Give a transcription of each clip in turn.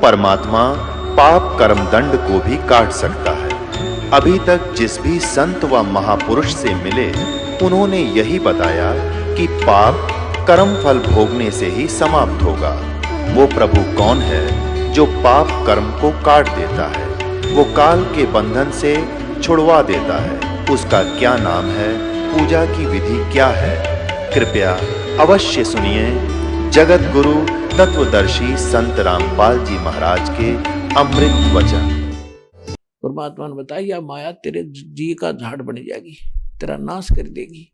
परमात्मा पाप कर्म दंड को भी काट सकता है। अभी तक जिस भी संत व महापुरुष से मिले, उन्होंने यही बताया कि पाप कर्म फल भोगने से ही समाप्त होगा। वो प्रभु कौन है जो पाप कर्म को काट देता है, वो काल के बंधन से छुड़वा देता है? उसका क्या नाम है, पूजा की विधि क्या है? कृपया अवश्य सुनिए जगत गुरु तत्वदर्शी संत रामपाल जी महाराज के अमृत वचन। परमात्मा ने बताया, माया तेरे जी का झाड़ बन जाएगी, तेरा नाश कर देगी।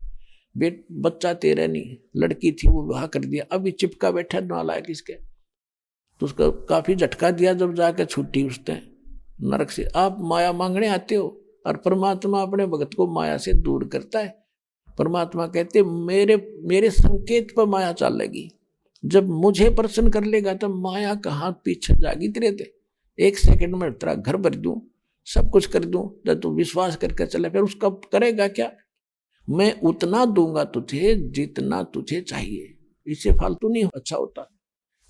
बच्चा तेरा नहीं, लड़की थी वो विवाह कर दिया, अभी चिपका बैठा नालायक इसके, तो उसका काफी झटका दिया जब जाके छुट्टी उसने नरक से। आप माया मांगने आते हो और परमात्मा अपने भगत को माया से दूर करता है। परमात्मा कहते मेरे संकेत पर माया चलेगी, जब मुझे प्रसन्न कर लेगा तब माया कहाँ पीछे जागी तेरे थे। 1 सेकंड में तेरा घर भर दूं, सब कुछ कर दूं, जब तू विश्वास करके चले, फिर उसका करेगा क्या? मैं उतना दूंगा तुझे जितना तुझे चाहिए, इससे फालतू नहीं अच्छा होता।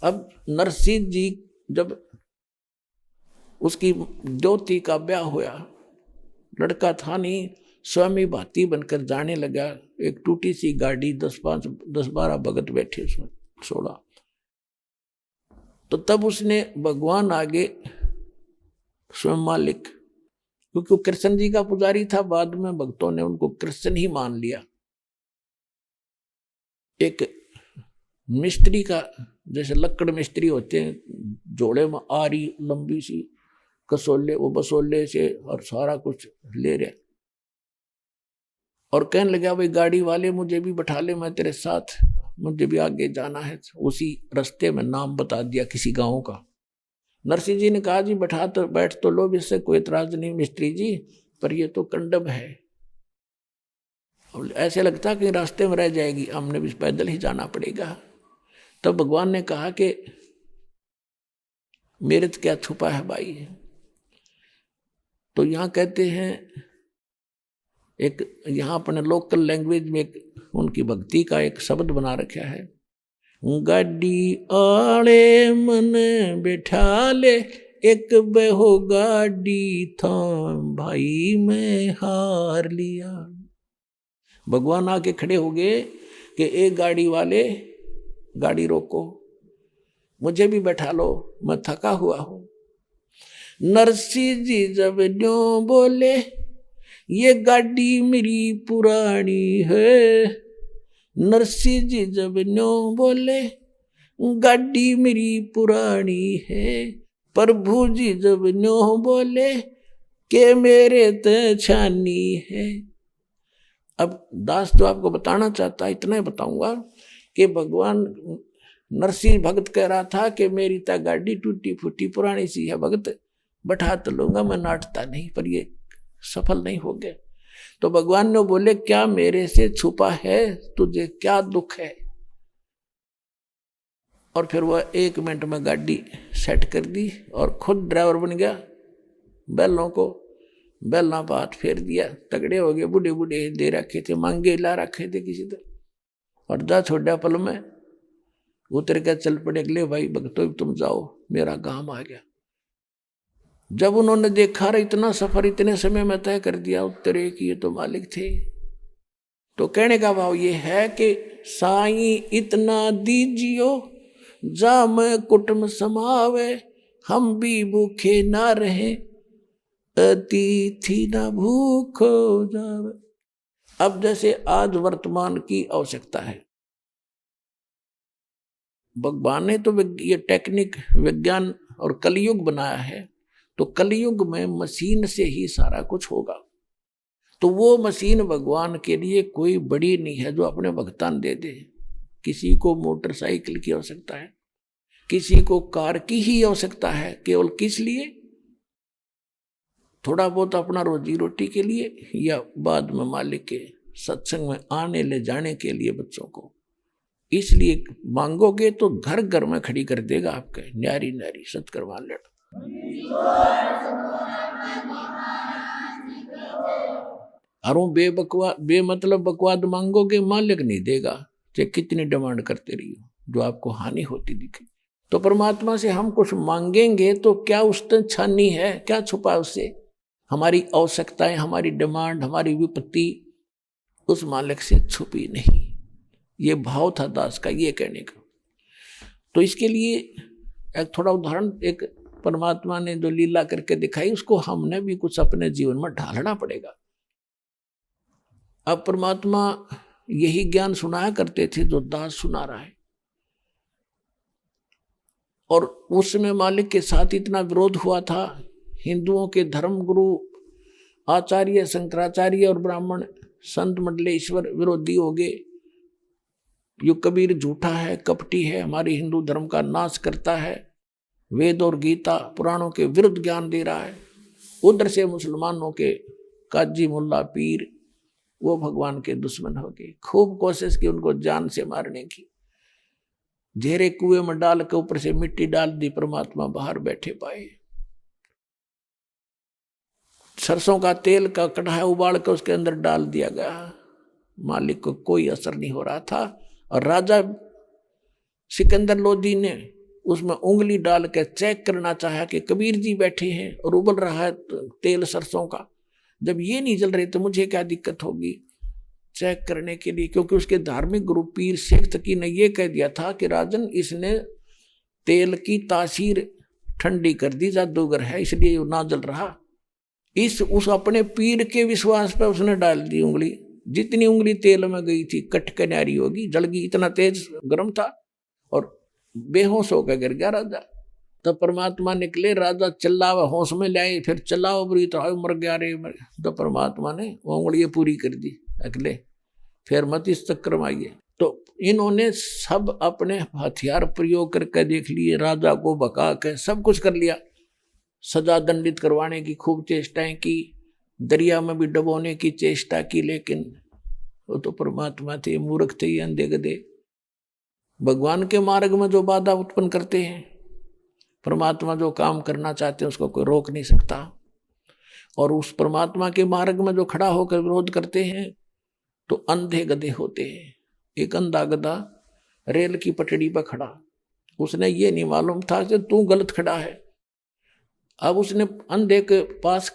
अब नरसिंह जी जब उसकी ज्योति का ब्याह होया, लड़का था नहीं, स्वामी भाती बनकर जाने लगा। एक टूटी सी गाड़ी, 10-12 भगत बैठे उसमें 16। तो तब उसने भगवान आगे स्वयं मालिक, क्योंकि वो कृष्ण जी का पुजारी था, बाद में भक्तों ने उनको कृष्ण ही मान लिया। एक मिस्त्री का, जैसे लक्कड़ मिस्त्री होते हैं, जोड़े में आरी लंबी सी कसोले, वो बसोले से और सारा कुछ ले रहे, और कहने लगा भाई गाड़ी वाले मुझे भी बैठा ले, मैं तेरे साथ, मुझे भी आगे जाना है। उसी रास्ते में नाम बता दिया किसी गांव का। नरसिंह जी ने कहा जी बैठ तो लो, इससे कोई इतराज नहीं मिस्त्री जी, पर ये तो कंडम है, ऐसे लगता कि रास्ते में रह जाएगी, हमने भी पैदल ही जाना पड़ेगा। तब भगवान ने कहा कि मेरे तो क्या छुपा है भाई। तो यहाँ कहते हैं, एक यहाँ अपने लोकल लैंग्वेज में एक उनकी भक्ति का एक शब्द बना रखा है, गाड़ी आले मन बैठा ले, एक बेहो गाड़ी था भाई मैं हार लिया। भगवान आके खड़े हो गए कि एक गाड़ी वाले गाड़ी रोको, मुझे भी बैठा लो, मैं थका हुआ हूं। नरसिंह जी जब न्यों बोले, ये गाड़ी मेरी पुरानी है। नरसिंह जी जब न्यों बोले, गाड़ी मेरी पुरानी है। प्रभु जी जब न्यों बोले के मेरे ते छानी है। अब दास जो आपको बताना चाहता है, इतना ही बताऊंगा कि भगवान नरसिंह भगत कह रहा था कि मेरी ता गाड़ी टूटी फूटी पुरानी सी है, भगत बैठा तो लूंगा, मैं नाटता नहीं, पर ये सफल नहीं हो गया। तो भगवान ने बोले, क्या मेरे से छुपा है, तुझे क्या दुख है? और फिर वह 1 मिनट में गाड़ी सेट कर दी और खुद ड्राइवर बन गया। बैलों को बैलना बात फेर दिया, तगड़े हो गए, बूढ़े बूढ़े दे रखे थे, मांगे ला रखे थे किसी तरह, और जा छोड़ा पल में उतर के चल पड़े, अगले भाई भक्तों तुम जाओ, मेरा काम आ गया। जब उन्होंने देखा रहा इतना सफर इतने समय में तय कर दिया, उतरे कि ये तो मालिक थे। तो कहने का भाव ये है कि साईं इतना दीजियो जा मैं कुटुंब समावे, हम भी भूखे ना रहे, अतिथि ना भूखो जावे। अब जैसे आज वर्तमान की आवश्यकता है, भगवान ने तो ये टेक्निक विज्ञान और कलयुग बनाया है, तो कलयुग में मशीन से ही सारा कुछ होगा। तो वो मशीन भगवान के लिए कोई बड़ी नहीं है जो अपने भगतान दे दे। किसी को मोटरसाइकिल की आवश्यकता है, किसी को कार की ही आवश्यकता है, केवल किस लिए? थोड़ा बहुत अपना रोजी रोटी के लिए, या बाद में मालिक के सत्संग में आने ले जाने के लिए बच्चों को। इसलिए मांगोगे तो घर घर में खड़ी कर देगा आपके, न्यारी न्यारी सत्करवान लड़। अरे बेमतलब बकवाद मांगोगे, मालिक नहीं देगा, चाहे कितनी डिमांड करते रहिए, जो आपको हानि होती दिखे। तो परमात्मा से हम कुछ मांगेंगे तो क्या उसने छानी है, क्या छुपा उससे? हमारी आवश्यकताएं, हमारी डिमांड, हमारी विपत्ति उस मालिक से छुपी नहीं। ये भाव था दास का ये कहने का। तो इसके लिए एक थोड़ा उदाहरण, एक परमात्मा ने जो लीला करके दिखाई उसको हमने भी कुछ अपने जीवन में ढालना पड़ेगा। अब परमात्मा यही ज्ञान सुनाया करते थे जो दास सुना रहा है, और उस समय मालिक के साथ इतना विरोध हुआ था। हिंदुओं के धर्म गुरु आचार्य शंकराचार्य और ब्राह्मण संत मंडलेश्वर विरोधी हो गए। यो कबीर झूठा है, कपटी है, हमारे हिंदू धर्म का नाश करता है, वेद और गीता पुराणों के विरुद्ध ज्ञान दे रहा है। उधर से मुसलमानों के काजी मुल्ला पीर वो भगवान के दुश्मन हो गए। खूब कोशिश की उनको जान से मारने की, घेरे कुएं में डाल के ऊपर से मिट्टी डाल दी, परमात्मा बाहर बैठे पाए। सरसों का तेल का कढ़ाई उबाल कर उसके अंदर डाल दिया गया, मालिक को कोई असर नहीं हो रहा था। और राजा सिकंदर लोधी ने उसमें उंगली डाल के चेक करना चाहा कि कबीर जी बैठे हैं और उबल रहा है तेल सरसों का, जब ये नहीं जल रहे तो मुझे क्या दिक्कत होगी, चेक करने के लिए। क्योंकि उसके धार्मिक गुरु पीर शेख तकी ने यह कह दिया था कि राजन इसने तेल की तासीर ठंडी कर दी, जादूगर है इसलिए वो ना जल रहा। उस अपने पीर के विश्वास पर उसने डाल दी उंगली, जितनी उंगली तेल में गई थी कट के न्यारी होगी, जल गई, इतना तेज गर्म था, और बेहोश होकर गिर गया राजा। तब परमात्मा निकले, राजा चिल्लावा होश में लाए, फिर चिल्लाओ बुरी तरह मर गया रे मर। तो परमात्मा ने वो उंगली पूरी कर दी अगले, फिर मत इस चक्कर में आइए। तो इन्होंने सब अपने हथियार प्रयोग करके देख लिए, राजा को भगा के सब कुछ कर लिया, सजा दंडित करवाने की खूब चेष्टाएं की, दरिया में भी डुबोने की चेष्टा की, लेकिन वो तो परमात्मा थे, मूर्ख थे, अंधे गधे। भगवान के मार्ग में जो बाधा उत्पन्न करते हैं, परमात्मा जो काम करना चाहते हैं उसको कोई रोक नहीं सकता। और उस परमात्मा के मार्ग में जो खड़ा होकर विरोध करते हैं तो अंधे गधे होते हैं। एक अंधा गधा रेल की पटड़ी पर खड़ा, उसने ये नहीं मालूम था कि तू गलत खड़ा है। अब उसने अंधे के पास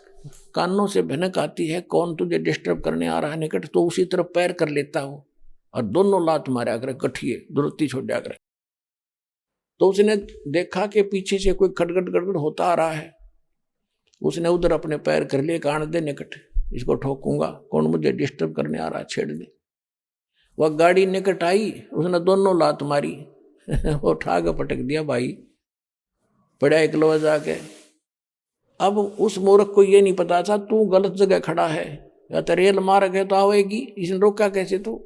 कानों से भनक आती है, कौन तुझे डिस्टर्ब करने आ रहा है निकट, तो उसी तरफ पैर कर लेता हूं और दोनों लात मारा कर गठिए दुरुत्ती छोड़ दिया कर। तो उसने देखा कि पीछे से कोई खटखट गड़गड़ होता आ रहा है, उसने उधर अपने पैर कर लिए, कान दे निकट, इसको ठोकूंगा, कौन मुझे डिस्टर्ब करने आ रहा है, छेड़ दे। वह गाड़ी निकट आई, उसने दोनों लात मारी वो उठा के पटक दिया, भाई पड़ा एक लोहा जाके। अब उस मूर्ख को ये नहीं पता था तू गलत जगह खड़ा है, या तो रेल मार्ग है तो आवेगी, इसने रोका कैसे तू।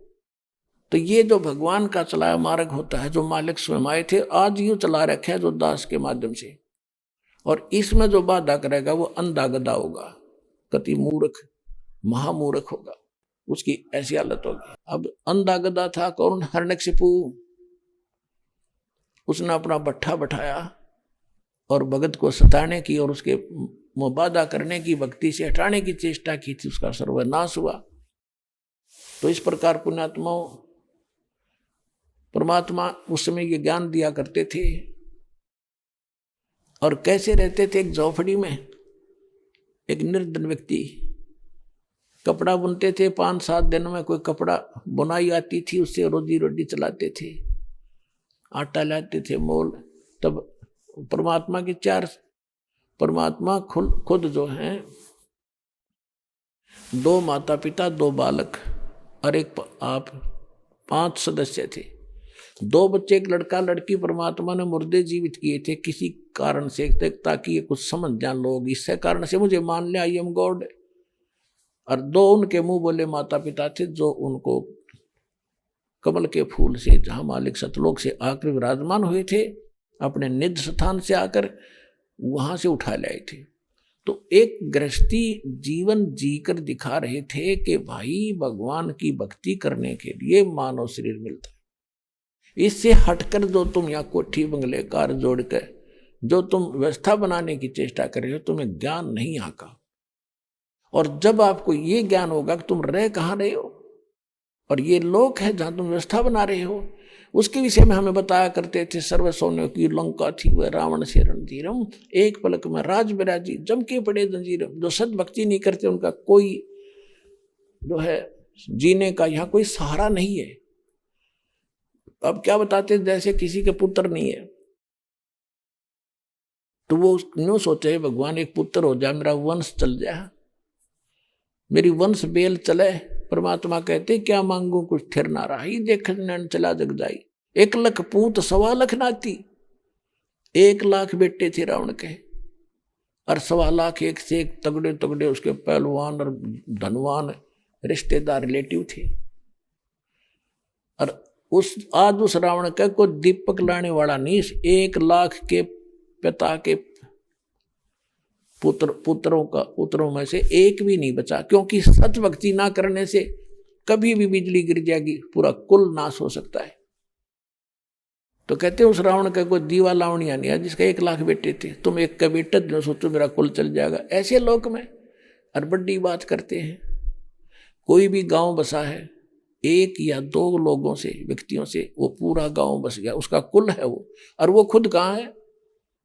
तो ये जो भगवान का चलाया मार्ग होता है, जो मालिक स्वयं आए थे, आज यूं चला रखे है जो दास के माध्यम से, और इसमें जो बाधा करेगा वो अंधा गधा होगा, कति मूर्ख महामूर्ख होगा, उसकी ऐसी हालत होगी। अब अंधा गधा था कौन, हिरण्यकशिपु। उसने अपना भट्ठा बैठाया और भगत को सताने की और उसके मुबादा करने की, भक्ति से हटाने की चेष्टा की थी, उसका सर्वनाश हुआ। तो इस प्रकार पुण्यात्माओं, परमात्मा उस समय ये ज्ञान दिया करते थे। और कैसे रहते थे, एक झोपड़ी में एक निर्धन व्यक्ति कपड़ा बुनते थे, 5-7 दिन में कोई कपड़ा बुनाई आती थी, उससे रोजी रोटी चलाते थे, आटा लाते थे मोल। तब परमात्मा की परमात्मा खुद जो हैं, 2 माता पिता 2 बालक और एक आप, 5 सदस्य थे, 2 बच्चे एक लड़का लड़की। परमात्मा ने मुर्दे जीवित किए थे किसी कारण से, ताकि ये कुछ समझ जाए लोग, इससे कारण से मुझे मान ले आई एम गॉड। और 2 उनके मुंह बोले माता पिता थे, जो उनको कमल के फूल से, जहां मालिक सतलोक से आकर विराजमान हुए थे, अपने निज स्थान से आकर वहां से उठा लाए थे। तो एक गृहस्थी जीवन जीकर दिखा रहे थे कि भाई भगवान की भक्ति करने के लिए मानव शरीर मिलता है। इससे हटकर जो तुम यहाँ कोठी बंगले कार जोड़ कर जो तुम व्यवस्था बनाने की चेष्टा कर रहे हो, तुम्हें ज्ञान नहीं आका। और जब आपको ये ज्ञान होगा कि तुम रह कहाँ रहे हो और ये लोक है जहां तुम व्यवस्था बना रहे हो, उसके विषय में हमें बताया करते थे, सर्व सोने की लंका थी वह रावण से रणधीरम, एक पलक में राज बिराजी जम के पड़े जंजीरम। जो सद भक्ति नहीं करते उनका कोई जो है जीने का यहाँ कोई सहारा नहीं है। अब क्या बताते, जैसे किसी के पुत्र नहीं है तो वो यूं सोचे भगवान एक पुत्र हो जाए, मेरा वंश चल जाए, मेरी वंश बेल चले। परमात्मा कहते क्या मांगू कुछ थिर ना रहा, ही देख नैन चला जग जाई। 1 लाख पूत 1.25 लाख नाती, 1 लाख बेटे थे रावण के, और 1.25 लाख एक से एक तगड़े तगड़े उसके पहलवान और धनवान रिश्तेदार रिलेटिव थे। और आज उस रावण का कोई दीपक लाने वाला नहीं, 1 लाख के पिता के पुत्रों में से एक भी नहीं बचा, क्योंकि सच भक्ति ना करने से कभी भी बिजली गिर जाएगी, पूरा कुल नाश हो सकता है। तो कहते हैं उस रावण का कोई दीवा लावणिया नहीं है जिसका 1 लाख बेटे थे, तुम एक का बेटा जो सोचो मेरा कुल चल जाएगा। ऐसे लोक में और बड़ी बात करते हैं, कोई भी गांव बसा है 1 या 2 लोगों से व्यक्तियों से वो पूरा गांव बस गया, उसका कुल है वो, और वो खुद कहाँ है,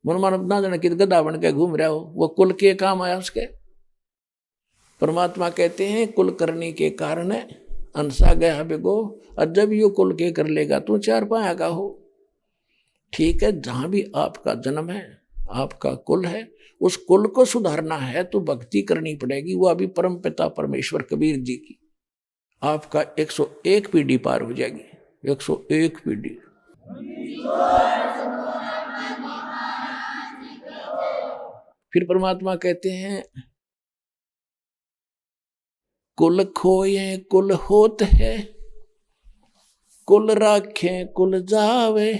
मनमान ना जाने कि गधा बन के घूम रहा हो, वो कुल के काम आया उसके। परमात्मा कहते हैं कुल करने के कारण अंसा गया बेगो, और जब यू कुल के कर लेगा तू 4 पाया का हो। ठीक है, जहां भी आपका जन्म है, आपका कुल है, उस कुल को सुधारना है तो भक्ति करनी पड़ेगी। वो अभी परम पिता परमेश्वर कबीर जी की आपका 101 पीढ़ी पार हो जाएगी, 101 पीढ़ी। फिर परमात्मा कहते हैं कुल खोए कुल होत है, कुल राखे कुल जावे,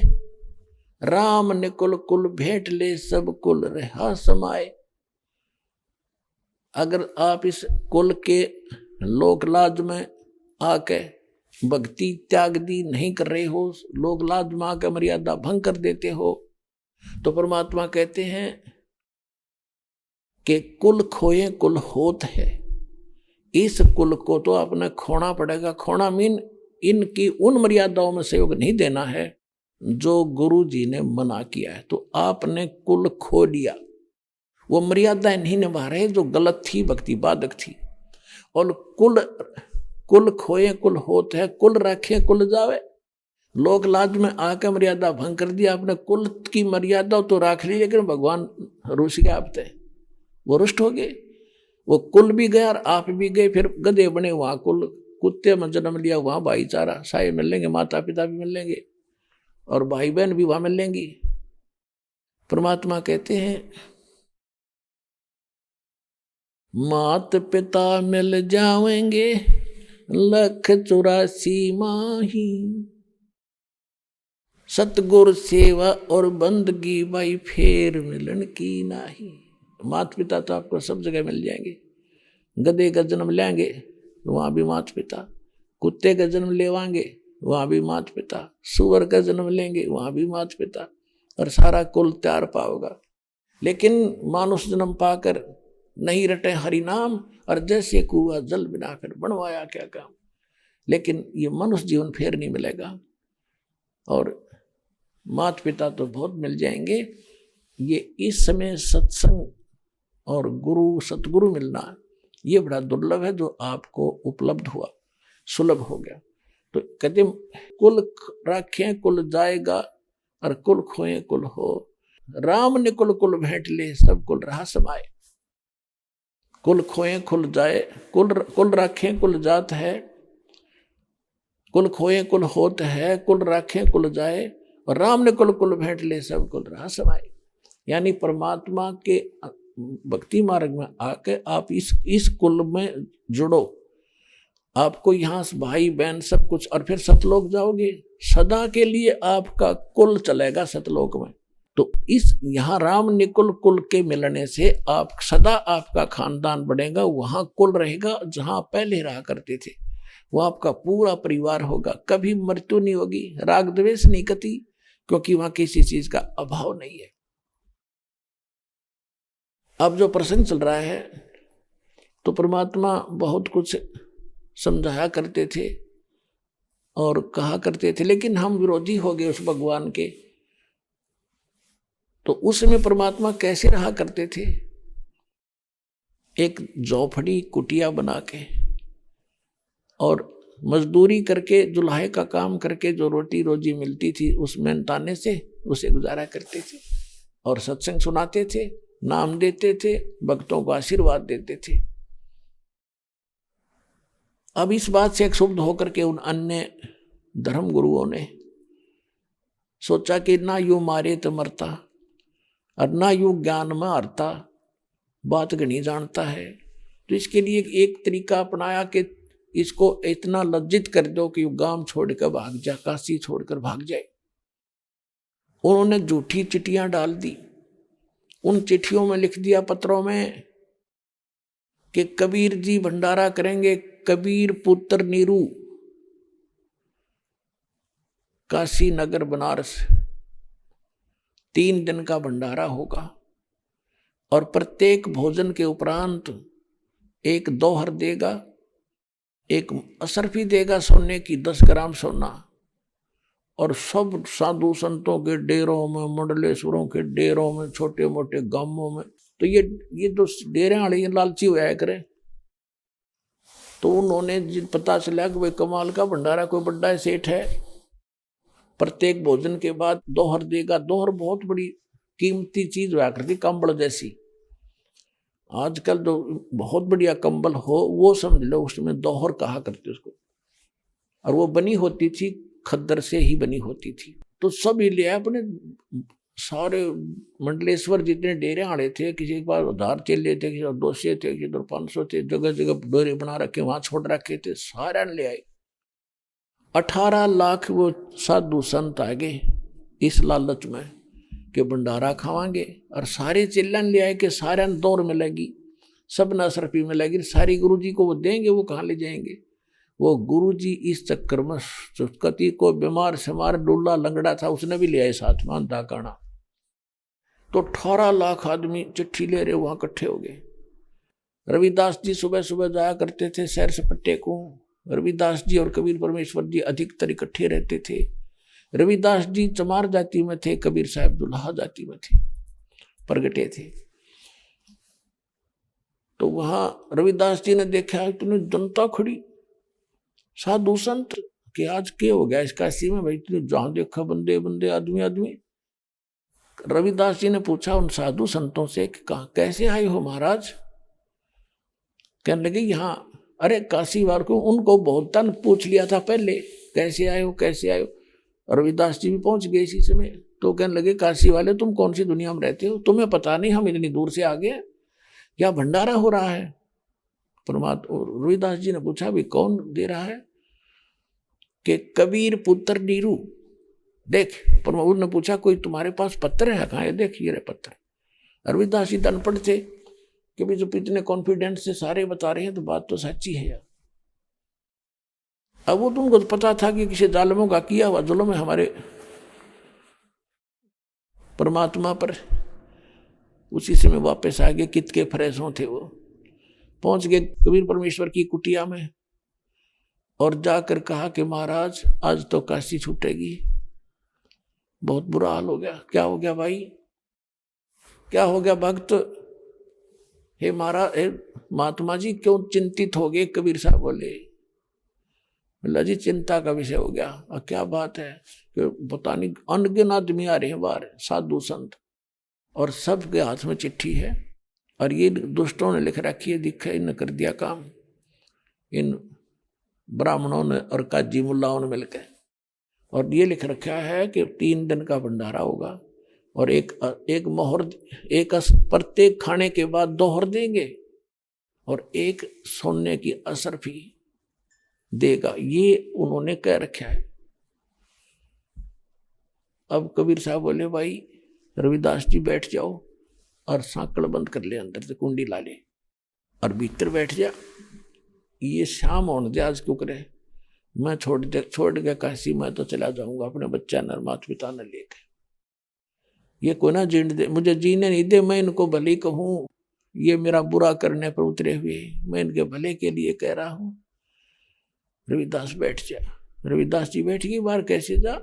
राम ने कुल कुल भेंट ले सब कुल रहा समाए। अगर आप इस कुल के लोक लाज में आके भक्ति त्याग दी नहीं कर रहे हो, लोक लाज में आकर मर्यादा भंग कर देते हो, तो परमात्मा कहते हैं कि कुल खोए कुल होत है। इस कुल को तो आपने खोना पड़ेगा। खोना मीन इनकी उन मर्यादाओं में सहयोग नहीं देना है जो गुरु जी ने मना किया है, तो आपने कुल खो दिया। वो मर्यादाएं नहीं निभा रहे जो गलत थी, भक्ति बाधक थी। और कुल खोए कुल होत है, कुल रखे कुल जावे। लोक लाज में आकर मर्यादा भंग कर दिया आपने, कुल की मर्यादा तो राख ली, लेकिन भगवान रुष्ट गए आप थे, वो रुष्ट हो गए, वो कुल भी गया और आप भी गए। फिर गधे बने, वहां कुल कुत्ते में जन्म लिया, वहां भाईचारा साये मिल लेंगे, माता पिता भी मिल लेंगे और भाई बहन भी वहां मिल लेंगी। परमात्मा कहते हैं मात पिता मिल जाएंगे 184 माही, सतगुर सेवा और बंदगी भाई फेर मिलन की नाही। माता पिता तो आपको सब जगह मिल जाएंगे। गधे का जन्म लेंगे तो वहां भी माता पिता, कुत्ते का जन्म लेवाएंगे वहां भी माता पिता, सुअर का जन्म लेंगे वहां भी माता पिता, और सारा कुल त्यार पाओगा। लेकिन मानुष जन्म पाकर नहीं रटे हरि नाम, और जैसे कुआ जल बनाकर बनवाया क्या काम। लेकिन ये मनुष्य जीवन फिर नहीं मिलेगा। और माता पिता तो बहुत मिल जाएंगे। ये इस समय सत्संग और गुरु सतगुरु मिलना ये बड़ा दुर्लभ है, जो आपको उपलब्ध हुआ, सुलभ हो गया। तो कहते कुल रखें कुल जाएगा और कुल खोए कुल हो, राम ने कुल कुल भेंट ले सब कुल रहा समाए। कुल खोए कुल जाए, कुल रखें कुल जात है, कुल खोए कुल होत है, कुल रखें कुल जाए, और राम ने कुल कुल भेंट ले सब कुल रहा समाए। यानी परमात्मा के भक्ति मार्ग में आके आप इस कुल में जुड़ो। आपको यहाँ भाई बहन सब कुछ, और फिर सतलोक जाओगे, सदा के लिए आपका कुल चलेगा सतलोक में। तो इस यहाँ राम निकुल कुल के मिलने से आप सदा आपका खानदान बढ़ेगा। वहां कुल रहेगा जहां पहले रहा करते थे, वो आपका पूरा परिवार होगा। कभी मृत्यु नहीं होगी, राग द्वेष नहीं कती, क्योंकि वहां किसी चीज का अभाव नहीं है। अब जो प्रसंग चल रहा है तो परमात्मा बहुत कुछ समझाया करते थे, और कहा करते थे लेकिन हम विरोधी हो गए उस भगवान के। तो उसमें परमात्मा कैसे रहा करते थे? एक झोपड़ी कुटिया बना के और मजदूरी करके जुल्हे का काम करके जो रोटी रोजी मिलती थी उस मेहनताने से उसे गुजारा करते थे और सत्संग सुनाते थे, नाम देते थे, भक्तों को आशीर्वाद देते थे। अब इस बात से क्षुब्ध होकर के उन अन्य धर्म गुरुओं ने सोचा कि ना यूं मारे तो मरता और ना यूं ज्ञान में हारता, बात नहीं जानता है। तो इसके लिए एक तरीका अपनाया कि इसको इतना लज्जित कर दो कि गांव छोड़कर भाग जा, काशी छोड़कर भाग जाए। उन्होंने झूठी चिट्ठियां डाल दी। उन चिट्ठियों में लिख दिया पत्रों में कि कबीर जी भंडारा करेंगे, कबीर पुत्र नीरू, काशी नगर बनारस 3 दिन का भंडारा होगा और प्रत्येक भोजन के उपरांत एक दोहर देगा, एक असरफी देगा सोने की 10 ग्राम सोना, और सब साधु संतों के डेरों में, मंडलेश्वरों के डेरों में, छोटे मोटे गांवों में। तो ये तो डेरे वाले लालची हुआ करे। तो उन्होंने पता चला कि भाई कमाल का भंडारा, कोई बड़ा सेठ है, प्रत्येक भोजन के बाद दोहर देगा। दोहर बहुत बड़ी कीमती चीज हुआ करती, कंबल जैसी। आजकल जो बहुत बढ़िया कंबल हो वो समझ लो, उसमें दोहर कहा करते उसको। और वो बनी होती थी खद्दर से ही बनी होती थी। तो सब ही लिया अपने, सारे मंडलेश्वर जितने डेरे आड़े थे, किसी के पास 1000 चेले थे, किसी 200 थे, किसी 500 थे, जगह जगह डेरे बना रखे, वहां छोड़ रखे थे, सारे ले आए। 18 लाख वो साधु संत आ गए इस लालच में कि भंडारा खावांगे, और सारे चिल्लन ले आए कि सारे दौर मिलेगी, सब नसरफी मिलेगी, सारी गुरु जी को वो देंगे, वो कहाँ ले जाएंगे। वो गुरु जी इस चक्कर में कति को बीमार समार डुल्ला लंगड़ा था, उसने भी ले आए साथ में अंधा काना। तो 18 लाख आदमी चिट्ठी ले रहे वहां इकट्ठे हो गए। रविदास जी सुबह सुबह जाया करते थे सैर सपट्टे को। रविदास जी और कबीर परमेश्वर जी अधिकतर इकट्ठे रहते थे। रविदास जी चमार जाति में थे, कबीर साहब दुल्हा जाति में थे, प्रगटे थे। तो वहां रविदास जी ने देखा इतनी जनता खड़ी, साधु संत कि आज क्या हो गया इस काशी में भाई, इतनी जहां देखा बंदे बंदे, आदमी आदमी। रविदास जी ने पूछा उन साधु संतों से कि कैसे आए हो महाराज? कहने लगे यहाँ, अरे काशी वार को उनको बहुत तन पूछ लिया था पहले, कैसे आए हो कैसे आए हो। रविदास जी भी पहुंच गए इसी समय। तो कहने लगे काशी वाले तुम कौन सी दुनिया में रहते हो, तुम्हें पता नहीं हम इतनी दूर से आ गए, क्या भंडारा हो रहा है? परमात्मा रविदास जी ने पूछा भी कौन दे रहा है? कि कबीर पुत्र नीरू। देख, परमात्मा ने पूछा कोई तुम्हारे पास पत्र है? कहाँ है? देख ये रहे पत्र। रविदास जी अनपढ़ थे कि भी जो इतने कॉन्फिडेंस से सारे बता रहे हैं तो बात तो सच्ची है यार। अब वो तुमको पता था कि किसी जालिमों का किया हुआ जुल्म है हमारे परमात्मा पर। उसी से में वापस आ गए, कित के फरेसों थे वो। पहुंच गए कबीर परमेश्वर की कुटिया में और जाकर कहा कि महाराज आज तो काशी छूटेगी। बहुत बुरा हाल हो गया। क्या हो गया भाई, क्या हो गया भक्त? हे महाराज, हे महात्मा जी क्यों चिंतित हो गए? कबीर साहब बोले, बोला जी चिंता का विषय हो गया। और क्या बात है? कि पता नहीं अनगिन आदमी आ रहे हैं बाहर, साधु संत, और सबके हाथ में चिट्ठी है और ये दुष्टों ने लिख रखी है, दिखा इन्हें कर दिया काम, इन ब्राह्मणों ने और काजी मुल्लाओं ने मिलकर। और ये लिख रखा है कि 3 दिन का भंडारा होगा और एक मोहर, एक प्रत्येक खाने के बाद दोहर देंगे और एक सोने की असरफी देगा। ये उन्होंने कह रखा है। अब कबीर साहब बोले भाई रविदास जी बैठ जाओ और सांकड़ बंद कर ले, अंदर से कुंडी ला ले और भीतर बैठ जा। ये शाम होने दे आज क्यों करे, मैं छोड़ गया काशी, मैं तो चला जाऊंगा अपने बच्चा न माता पिता न लेकर। ये को ना जीने दे, मुझे जीने नहीं दे, मैं इनको भले कहूँ, ये मेरा बुरा करने पर उतरे हुए, मैं इनके भले के लिए कह रहा हूँ। रविदास बैठ जा। रविदास जी बैठ गई बाहर, कैसे जा,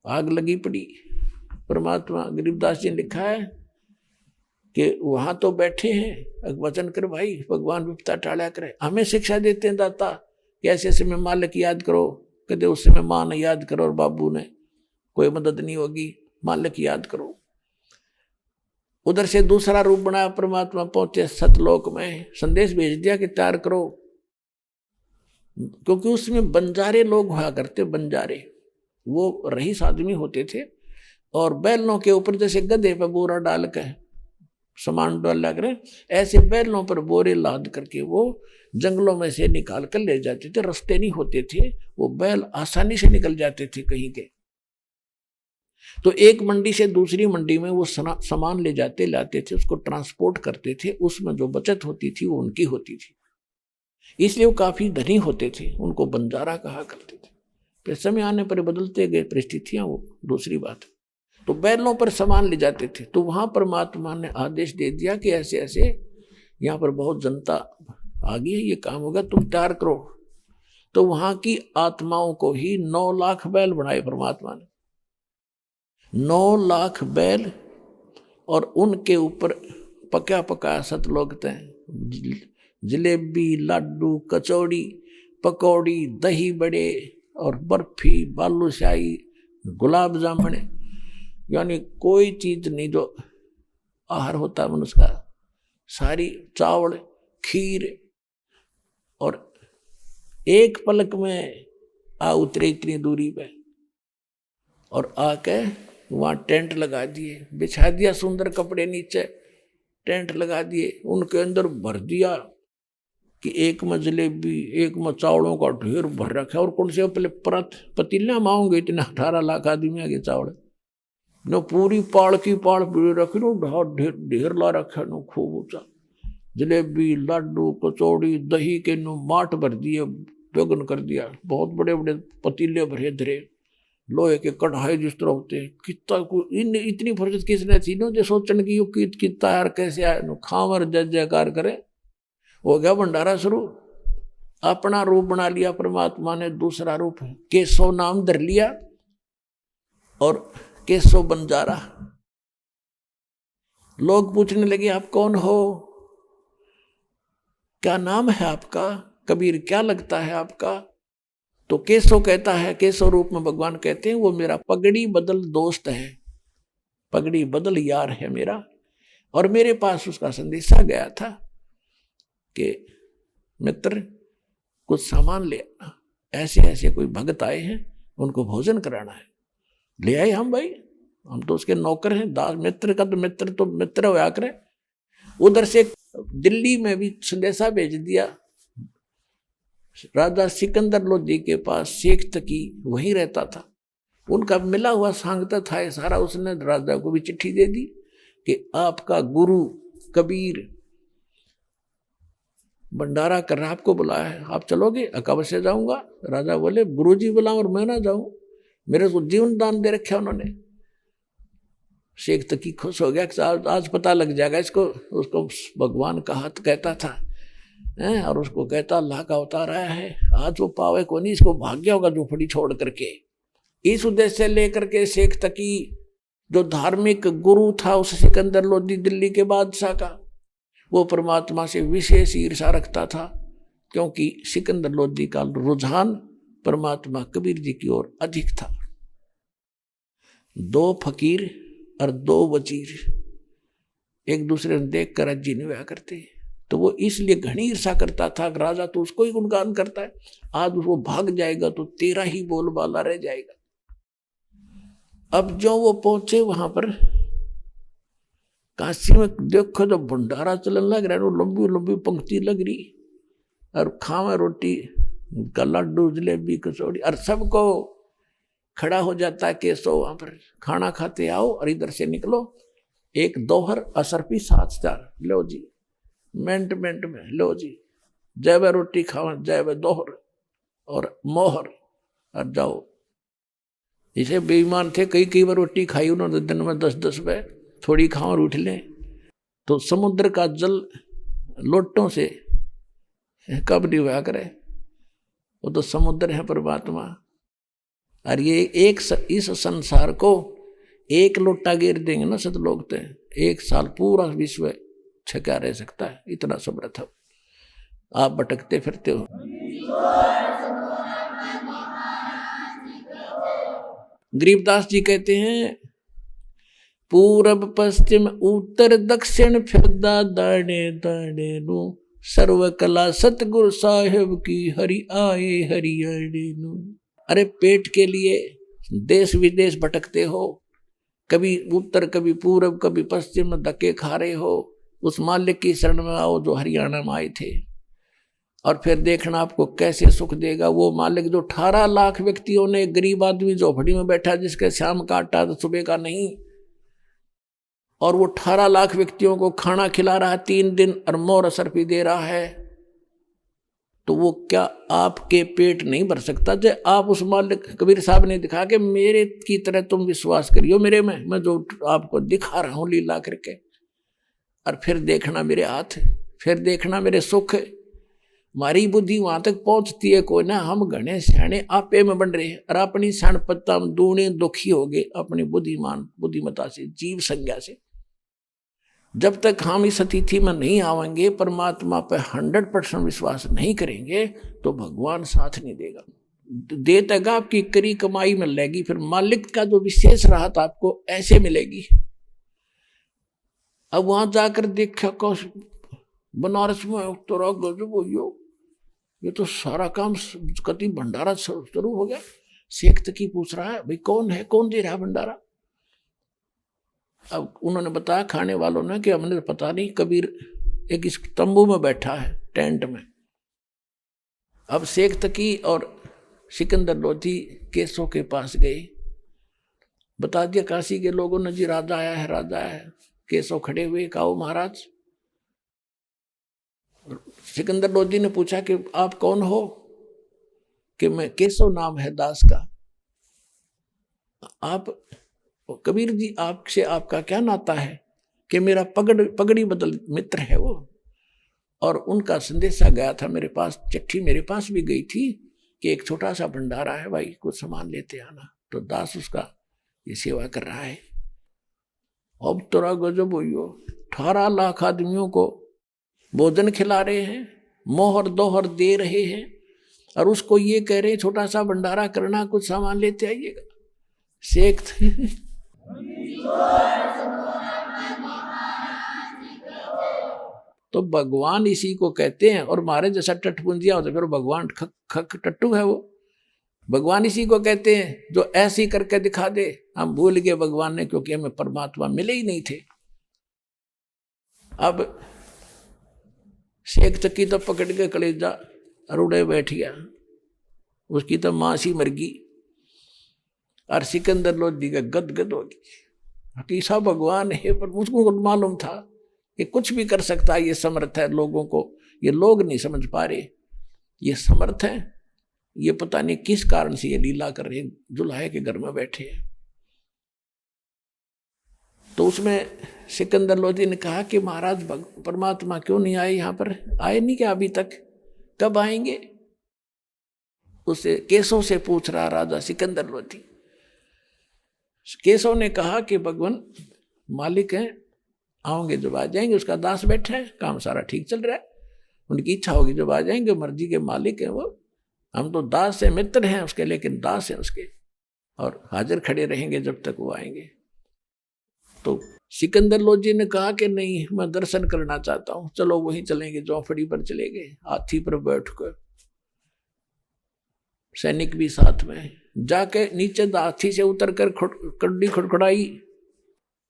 आग लगी पड़ी। परमात्मा गरीबदास जी ने लिखा है कि वहां तो बैठे हैं, वचन कर भाई भगवान विपता टाला करे। हमें शिक्षा देते हैं दाता कि ऐसे ऐसे में मालिक याद करो, कदे उस समय मां ने याद करो और बाबू ने, कोई मदद नहीं होगी, मालिक याद करो। उधर से दूसरा रूप बनाया परमात्मा, पहुंचे सतलोक में, संदेश भेज दिया कि तैयार करो, क्योंकि उसमें बंजारे लोग हुआ करते, बंजारे वो रईस आदमी होते थे और बैलों के ऊपर जैसे गधे पर बोरा डाल के सामान डाला करें, ऐसे बैलों पर बोरे लाद करके वो जंगलों में से निकाल कर ले जाते थे। रास्ते नहीं होते थे, वो बैल आसानी से निकल जाते थे कहीं के। तो एक मंडी से दूसरी मंडी में वो सामान ले जाते लाते थे, उसको ट्रांसपोर्ट करते थे, उसमें जो बचत होती थी वो उनकी होती थी, इसलिए वो काफी धनी होते थे, उनको बंजारा कहा करते थे। फिर समय आने पर बदलते गए परिस्थितियां, वो दूसरी बात। तो बैलों पर सामान ले जाते थे। तो वहां परमात्मा ने आदेश दे दिया कि ऐसे ऐसे यहाँ पर बहुत जनता आ गई है, ये काम होगा, तुम तैयार करो। तो वहां की आत्माओं को ही 9 लाख बैल बनाए परमात्मा ने, 9 लाख बैल, और उनके ऊपर पका पका सतलोक तय जलेबी, लाडू, कचौड़ी, पकौड़ी, दही बड़े और बर्फी, बालूशाही, गुलाब जामुन, यानी कोई चीज नहीं जो आहार होता है मनुष्य का, सारी, चावल, खीर। और एक पलक में आ उतरे इतनी दूरी पे, और आके वहां टेंट लगा दिए, बिछा दिया सुंदर कपड़े, नीचे टेंट लगा दिए, उनके अंदर भर दिया कि एक में जलेबी, एक में चावलों का ढेर भर रखा। और कौन से पहले पतीला मांगोगे, इतने 18 लाख आदमी आगे चावल, नो पूरी पाड़ की पाड़ पीड़े रखी, नो ढेर ला रखा, नो खूब ऊंचा जलेबी, लाडू, कचौड़ी, दही के नो माट भर दिए, बेगन कर दिया, बहुत बड़े बड़े पतीले भरे धरे, लोहे के कढ़ाई जिस तरह होते हैं। कितना इतनी फुर्सत किसने थी नो, जो सोचने की यो कितना यार कैसे आए नो, खावर जय जयकार करे। हो गया भंडारा शुरू। अपना रूप बना लिया परमात्मा ने, दूसरा रूप केशव नाम धर लिया, और केशव बंजारा। लोग पूछने लगे आप कौन हो, क्या नाम है आपका, कबीर क्या लगता है आपका। तो केशव कहता है, केशव रूप में भगवान कहते हैं वो मेरा पगड़ी बदल दोस्त है, पगड़ी बदल यार है मेरा। और मेरे पास उसका संदेशा गया था कि मित्र कुछ सामान ले आना, ऐसे ऐसे कोई भगत आए हैं, उनको भोजन कराना है। ले आए हम भाई, हम तो उसके नौकर हैं, दास। मित्र का तो मित्र होया करे। उधर से दिल्ली में भी संदेशा भेज दिया, राजा सिकंदर लोधी के पास शेख तकी वहीं रहता था, उनका मिला हुआ सांगता था सारा, उसने राजा को भी चिट्ठी दे दी कि आपका गुरु कबीर भंडारा कर रहा, आपको बुलाया है, आप चलोगे। अवश्य जाऊंगा। राजा बोले गुरुजी बुलाओ और मैं ना जाऊं, मेरे को जीवन दान दे रखा उन्होंने। शेख तकी खुश हो गया कि आज पता लग जाएगा इसको। उसको भगवान का हाथ कहता था और उसको कहता अल्लाह का अवतार आया है, आज वो पावे को नहीं, इसको भाग्य होगा झोपड़ी छोड़ करके। इस उद्देश्य से लेकर के शेख तकी जो धार्मिक गुरु था उस सिकंदर लोधी दिल्ली के बादशाह का, वो परमात्मा से विशेष ईर्षा रखता था, क्योंकि सिकंदर लोधी का रुझान परमात्मा कबीर जी की ओर अधिक था। 2 फकीर और 2 वजीर एक दूसरे ने देख कर अज्जी नहीं हुआ करते, तो वो इसलिए घनी ईर्षा करता था। राजा तो उसको ही गुणगान करता है, आज वो भाग जाएगा तो तेरा ही बोलबाला रह जाएगा। अब जो वो पहुंचे वहां पर काशी में, देखो जो भंडारा चलन लग रहा है, लंबी लंबी पंक्ति लग रही, और खावे रोटी का लड्डू, जलेबी, कचौड़ी, और सबको खड़ा हो जाता है केशव वहां पर, खाना खाते आओ और इधर से निकलो, एक दोहर असरपी 7 लो जी, मिनट में लो जी, जय वे रोटी खाओ, जय वे दोहर और मोहर, और जाओ। इसे बेईमान थे, कई बार रोटी खाई उन्होंने दिन में 10-10 बार, थोड़ी खाओ और उठ लें। तो समुद्र का जल लोटों से कब नहीं हुआ करे, वो तो समुद्र है परमात्मा। और ये इस संसार को एक लोटा गिर देंगे ना सतलोक ते, 1 साल पूरा विश्व छका रह सकता है, इतना समर्थ है। आप भटकते फिरते हो। गरीबदास जी कहते हैं पूरब पश्चिम उत्तर दक्षिण फिरदा दाड़े दाड़े नु, सर्व कला सतगुरु साहेब की हरि आए हरियाणे नु। अरे पेट के लिए देश विदेश भटकते हो, कभी उत्तर कभी पूरब कभी पश्चिम में धक्के खा रहे हो, उस मालिक की शरण में आओ जो हरियाणा में आए थे, और फिर देखना आपको कैसे सुख देगा। वो मालिक जो 18 लाख व्यक्तियों ने, गरीब आदमी झोपड़ी में बैठा जिसके शाम का आटा तो सुबह का नहीं, और वो 18 लाख व्यक्तियों को खाना खिला रहा है 3 दिन और मोर असर भी दे रहा है, तो वो क्या आपके पेट नहीं भर सकता? जब आप उस मालिक, कबीर साहब ने दिखा कि मेरे की तरह तुम विश्वास करियो मेरे में, मैं जो आपको दिखा रहा हूं लीला करके, और फिर देखना मेरे हाथ, फिर देखना मेरे सुख। हमारी बुद्धि वहां तक पहुंचती है कोई ना, हम घने सियाने आपे में बन रहे हैं, और अपनी सण पत्ता में दूने दुखी हो गए अपनी बुद्धिमता से, जीव संज्ञा से। जब तक हम इस अतिथि में नहीं आवेंगे, परमात्मा पर 100% विश्वास नहीं करेंगे, तो भगवान साथ नहीं देगा। दे देगा आपकी करी कमाई मिलेगी, फिर मालिक का जो विशेष राहत आपको ऐसे मिलेगी। अब वहां जाकर देखा कौश बनारस में तो गजब हो, ये तो सारा काम कति भंडारा शुरू हो गया। शेख तकी पूछ रहा है भाई कौन है, कौन दे रहा है भंडारा? अब उन्होंने बताया खाने वालों ने कि हमने पता नहीं, कबीर एक इस तंबू में बैठा है टेंट में। अब शेख तकी और सिकंदर लोधी केसों के पास गए, बता दिया काशी के लोगों ने जी राजा आया है, राजा आया है। केसो खड़े हुए, कहो महाराज। सिकंदर लोधी ने पूछा कि आप कौन हो? कि मैं केसो नाम है दास का। आप कबीर जी आपसे आपका क्या नाता है? कि मेरा पगड़ी बदल मित्र है वो, और उनका संदेशा गया था मेरे पास, चिट्ठी मेरे पास भी गई थी कि एक छोटा सा भंडारा है भाई, कुछ सामान लेते आना। तो दास उसका ये सेवा कर रहा है। अब तोरा गजब हुई हो, 18 लाख आदमियों को भोजन खिला रहे हैं, मोहर दोहर दे रहे हैं, और उसको ये कह रहे हैं छोटा सा भंडारा करना, कुछ सामान लेते आइएगा। शेख तो भगवान इसी को कहते हैं, और मारे जैसा टटपुंजिया होता फिर भगवान खक टट्टू है वो। भगवान इसी को कहते हैं जो ऐसी करके दिखा दे। हम भूल गए भगवान ने, क्योंकि हमें परमात्मा मिले ही नहीं थे। अब शेख तकी तो पकड़ के कलेजा रुड़े बैठ गया, उसकी तो मां सी मर गई, और सिकंदर लोधी का गदगद हो गई। हकीसा भगवान है, पर मुझको मालूम था कि कुछ भी कर सकता है, ये समर्थ है। लोगों को ये लोग नहीं समझ पा रहे, ये समर्थ है। ये पता नहीं किस कारण से ये लीला कर रहे, जुल्हे के घर में बैठे हैं। तो उसमें सिकंदर लोधी ने कहा कि महाराज परमात्मा क्यों नहीं आए यहाँ पर? आए नहीं क्या अभी तक? कब आएंगे? उसे केसों से पूछ रहा राजा सिकंदर लोधी। केसों ने कहा कि भगवान मालिक हैं, आओगे जब आ जाएंगे। उसका दास बैठा है, काम सारा ठीक चल रहा है, उनकी इच्छा होगी जब आ जाएंगे, मर्जी के मालिक हैं वो। हम तो दास है, मित्र हैं उसके, लेकिन दास हैं उसके, और हाजिर खड़े रहेंगे जब तक वो आएंगे। तो सिकंदर लोधी ने कहा कि नहीं, मैं दर्शन करना चाहता हूं, चलो वहीं चलेंगे, चौफड़ी पर चले गए। हाथी पर बैठकर, सैनिक भी साथ में, जाके नीचे हाथी से उतरकर कड्डी खड़खड़ाई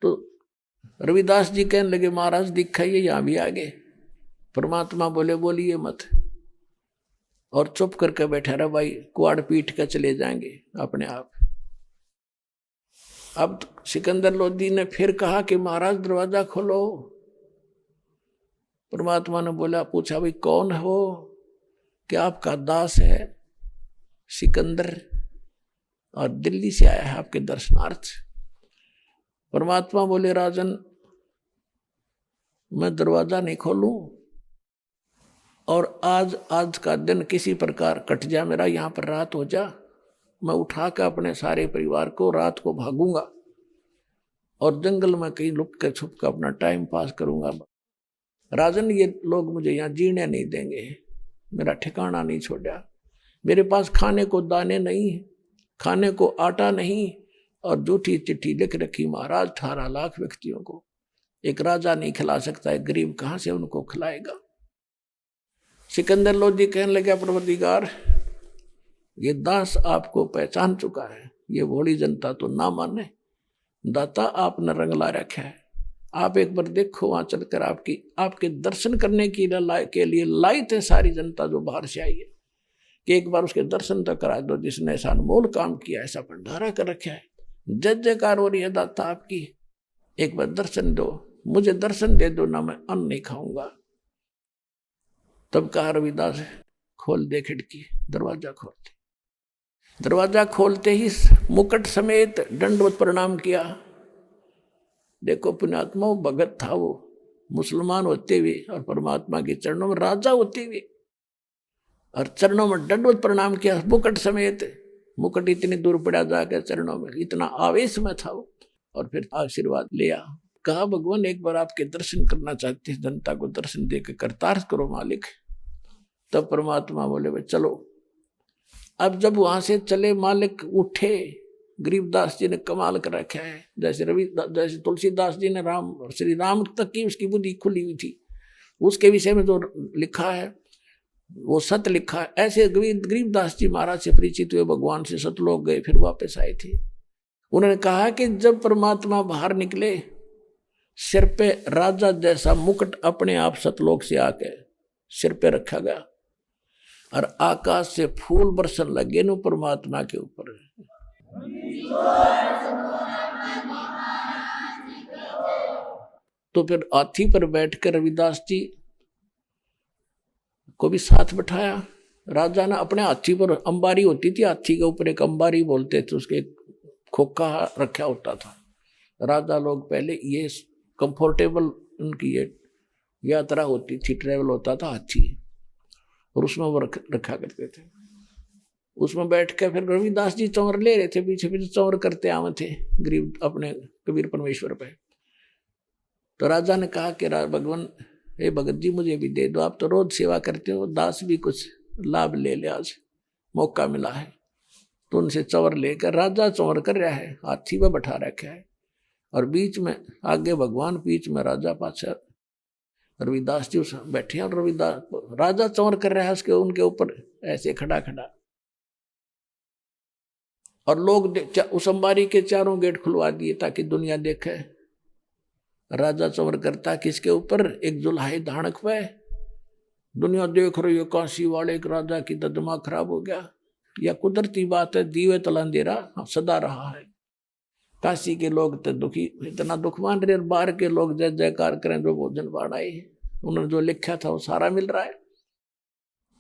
तो रविदास जी कहने लगे महाराज दिखाइए, यहां भी आ गए। परमात्मा बोले बोलिए मत, और चुप करके बैठा रहा भाई, कुआड़ पीट के चले जाएंगे अपने आप। अब सिकंदर लोधी ने फिर कहा कि महाराज दरवाजा खोलो। परमात्मा ने बोला, पूछा भाई कौन हो? कि आपका दास है सिकंदर, और दिल्ली से आया है आपके दर्शनार्थ। परमात्मा बोले राजन, मैं दरवाजा नहीं खोलूं, और आज का दिन किसी प्रकार कट जा, मेरा यहाँ पर रात हो जा, मैं उठा के अपने सारे परिवार को रात को भागूंगा और जंगल में कहीं लुक कर छुप कर अपना टाइम पास करूंगा। राजन, ये लोग मुझे यहाँ जीने नहीं देंगे, मेरा ठिकाना नहीं छोड़ा, मेरे पास खाने को दाने नहीं, खाने को आटा नहीं, और झूठी चिट्ठी लिख रखी महाराज 18 लाख व्यक्तियों को, एक राजा नहीं खिला सकता है, गरीब कहाँ से उनको खिलाएगा। सिकंदर लोधी कहने लगे, परवरदिगार, ये दास आपको पहचान चुका है, ये भोली जनता तो ना माने, दाता आपने रंग ला रखा है, आप एक बार देखो, वहां चलकर आपके दर्शन करने के लिए लाई थे सारी जनता जो बाहर से आई है, कि एक बार उसके दर्शन तो करा दो, जिसने ऐसा अनमोल काम किया, ऐसा भंडारा कर रखा है, जय जयकार हो रही है दाता आपकी, एक बार दर्शन दो, मुझे दर्शन दे दो ना, मैं अन्न नहीं खाऊंगा। तब कहा रविदास, खोल दे खिड़की, दरवाजा खोलते, दरवाजा खोलते ही मुकुट समेत दंडवत प्रणाम किया। देखो पुण्यात्मा, वो भगत था, वो मुसलमान होते हुए और परमात्मा के चरणों में राजा होते हुए, और चरणों में दंडवत प्रणाम किया मुकुट समेत। मुकुट इतनी दूर पड़ा जाकर चरणों में, इतना आवेश में था वो, और फिर आशीर्वाद लिया। कहा, भगवान एक बार आपके दर्शन करना चाहते हैं, जनता को दर्शन देकर करतार करो मालिक। तब परमात्मा बोले, भाई चलो। अब जब वहां से चले, मालिक उठे, गरीबदास जी ने कमाल कर रखा है, जैसे तुलसीदास जी ने श्री राम तक की उसकी बुद्धि खुली हुई थी, उसके विषय में जो लिखा है वो सत्य लिखा है। ऐसे गरीबदास जी महाराज से परिचित हुए, भगवान से सतलोक गए, फिर वापस आए थे। उन्होंने कहा कि जब परमात्मा बाहर निकले, सिर पे राजा जैसा मुकुट अपने आप सतलोक से आके सिर पे रखा गया, और आकाश से फूल बरसन लगे नो परमात्मा के ऊपर। तो फिर हाथी पर बैठकर रविदास जी को भी साथ बिठाया। राजा ने अपने हाथी पर, अंबारी होती थी हाथी के ऊपर, एक अंबारी बोलते थे, उसके खोखा रखा होता था। राजा लोग पहले ये कंफर्टेबल उनकी ये यात्रा होती थी, ट्रेवल होता था हाथी, और उसमें वो रखा करते थे। उसमें बैठ कर फिर रविदास जी चौर ले रहे थे, पीछे पीछे चौर करते आवे थे गरीब अपने कबीर परमेश्वर पे। तो राजा ने कहा कि भगवान, हे भगत जी मुझे भी दे दो, आप तो रोज सेवा करते हो, दास भी कुछ लाभ ले ले, आज मौका मिला है। तो उनसे चौर लेकर राजा चौर कर रहा है, हाथी पे बैठा रखा है, और बीच में आगे भगवान, बीच में राजा, पाछा रविदास जी बैठे हैं, और रविदास राजा चौर कर रहा है उसके उनके ऊपर ऐसे खड़ा खड़ा, और लोग उस अंबारी के चारों गेट खुलवा दिए ताकि दुनिया देखे राजा चौर करता किसके ऊपर, एक जुल्हाई धानक पे। दुनिया देख रही है, काशी वाले एक राजा की तो दिमाग खराब हो गया, या कुदरती बात है, दीवे तला अंधेरा सदा रहा है। काशी के लोग तो दुखी, इतना दुख मान रहे, बाहर के लोग जय जयकार करें, जो भोजन बाढ़ाए, उन्होंने जो लिखा था वो सारा मिल रहा है।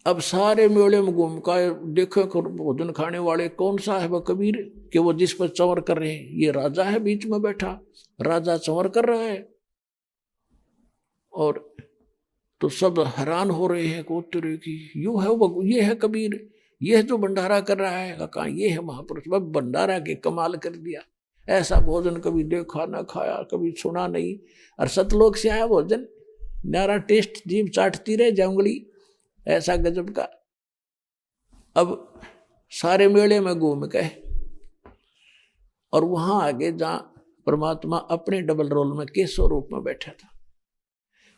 अब सारे मेले में घूम कर देखो भोजन खाने वाले कौन सा है, वह कबीर, कि वो जिस पर चंवर कर रहे हैं, ये राजा है बीच में बैठा, राजा चंवर कर रहा है। और तो सब हैरान हो रहे हैं, कोतरे की यू है वो, ये है कबीर, ये है जो भंडारा कर रहा है। कहा ये है महापुरुष, वह भंडारा के कमाल कर दिया, ऐसा भोजन कभी देखा ना खाया, कभी सुना नहीं। और सतलोक से आया भोजन, न्यारा टेस्ट, जीभ चाटती रहे जंगली, ऐसा गजब का। अब सारे मेले में घूम गए, और वहां आगे जहां परमात्मा अपने डबल रोल में केशव रूप में बैठा था,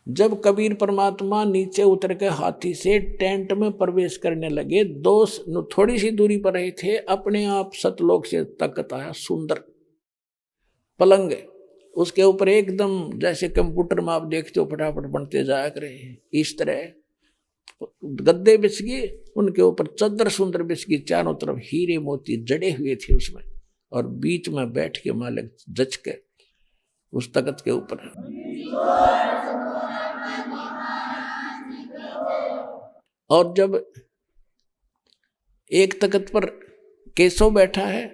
जब कबीर परमात्मा नीचे उतर के हाथी से टेंट में प्रवेश करने लगे, थोड़ी सी दूरी पर रहे थे, अपने आप सतलोक से तकत आया सुंदर पलंग, उसके ऊपर एकदम जैसे कंप्यूटर में आप देखते हो फटाफट बनते जाया करे, इस तरह गद्दे बिछ गए, उनके ऊपर चद्दर सुंदर बिछ गई, चारों तरफ हीरे मोती जड़े हुए थे उसमें, और बीच में बैठ के मालिक जच के उस तख्त के ऊपर। और जब एक तख्त पर केशव बैठा है,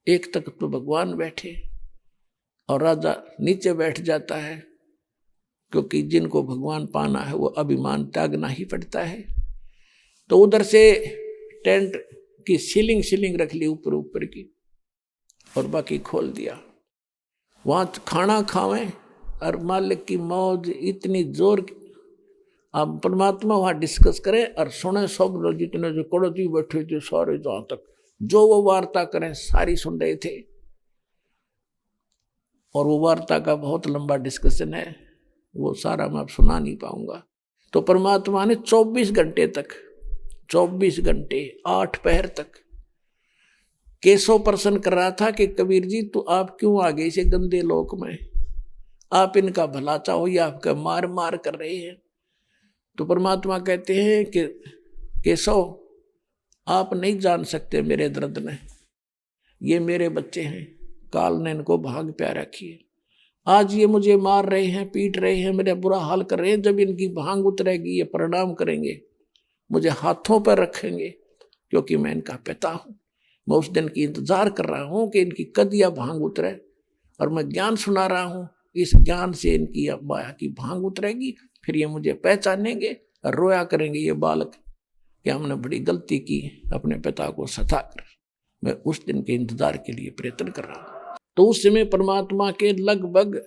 एक तख्त पर भगवान बैठे, और राजा नीचे बैठ जाता है, क्योंकि जिनको भगवान पाना है वो अभिमान त्यागना ही पड़ता है। तो उधर से टेंट की सीलिंग रख ली ऊपर की और बाकी खोल दिया। वहां खाना खावें और मालिक की मौज इतनी जोर की। अब परमात्मा वहां डिस्कस करे और सुने सब लोग, जितने जो कड़ोती बैठे थे सारे, जहां तक जो वो वार्ता करें सारी सुन रहे थे। और वो वार्ता का बहुत लंबा डिस्कशन है, वो सारा मैं अब सुना नहीं पाऊंगा। तो परमात्मा ने 24 घंटे तक, 24 घंटे 8 पहर तक केशव प्रश्न कर रहा था कि कबीर जी तो आप क्यों आ गए इसे गंदे लोक में, आप इनका भला चाहो या आपका मार मार कर रहे हैं। तो परमात्मा कहते हैं कि केशव आप नहीं जान सकते मेरे दर्द में, ये मेरे बच्चे हैं, काल ने इनको भाग प्यार रखी है। आज ये मुझे मार रहे हैं, पीट रहे हैं, मेरा बुरा हाल कर रहे हैं। जब इनकी भांग उतरेगी ये प्रणाम करेंगे, मुझे हाथों पर रखेंगे, क्योंकि मैं इनका पिता हूँ। मैं उस दिन की इंतजार कर रहा हूँ कि इनकी कदिया भांग उतरे, और मैं ज्ञान सुना रहा हूँ। इस ज्ञान से इनकी माया की भांग उतरेगी, फिर ये मुझे पहचानेंगे और रोया करेंगे ये बालक कि हमने बड़ी गलती की अपने पिता को सताकर। मैं उस दिन के इंतजार के लिए प्रयत्न कर रहा हूँ। तो उस समय परमात्मा के लगभग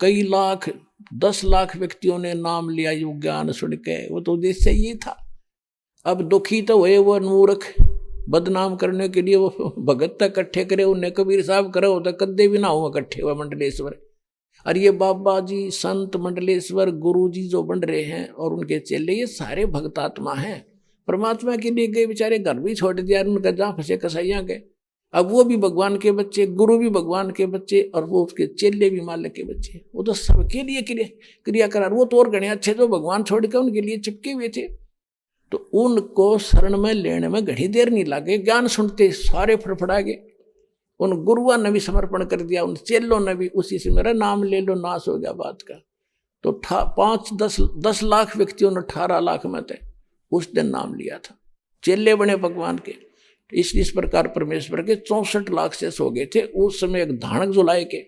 कई लाख, 10 लाख व्यक्तियों ने नाम लिया यो ज्ञान सुन के। वो तो उद्देश्य ये था। अब दुखी तो हुए वो मूर्ख, बदनाम करने के लिए वो भगत तक इकट्ठे करे, उन्हें कबीर साहब करे होता कद्दे भी ना हो इकट्ठे हुए मंडलेश्वर। और ये बाबा जी, संत, मंडलेश्वर, गुरु जी जो बन रहे हैं और उनके चेले, ये सारे भक्तात्मा हैं। परमात्मा के लिए गए बेचारे, घर भी छोड़ दिया उनका, जहाँ फंसे कसाइयाँ गए। अब वो भी भगवान के बच्चे, गुरु भी भगवान के बच्चे, और वो उसके चेले भी मालिक के बच्चे। वो तो सबके लिए क्रिया करा। वो तो और गणे अच्छे जो भगवान छोड़ के उनके लिए चिपके हुए थे। तो उनको शरण में लेने में घड़ी देर नहीं लगे। ज्ञान सुनते सारे फड़फड़ा गए। उन गुरुआ ने भी समर्पण कर दिया, उन चेलों ने भी, उसी से मेरा नाम ले लो, नाश हो गया बात का। तो 5-10 लाख व्यक्तियों ने 18 लाख में थे उस दिन नाम लिया था, चेले बने भगवान के। इस प्रकार परमेश्वर के 64 लाख से सो गए थे उस समय। एक धानक जुलाए के,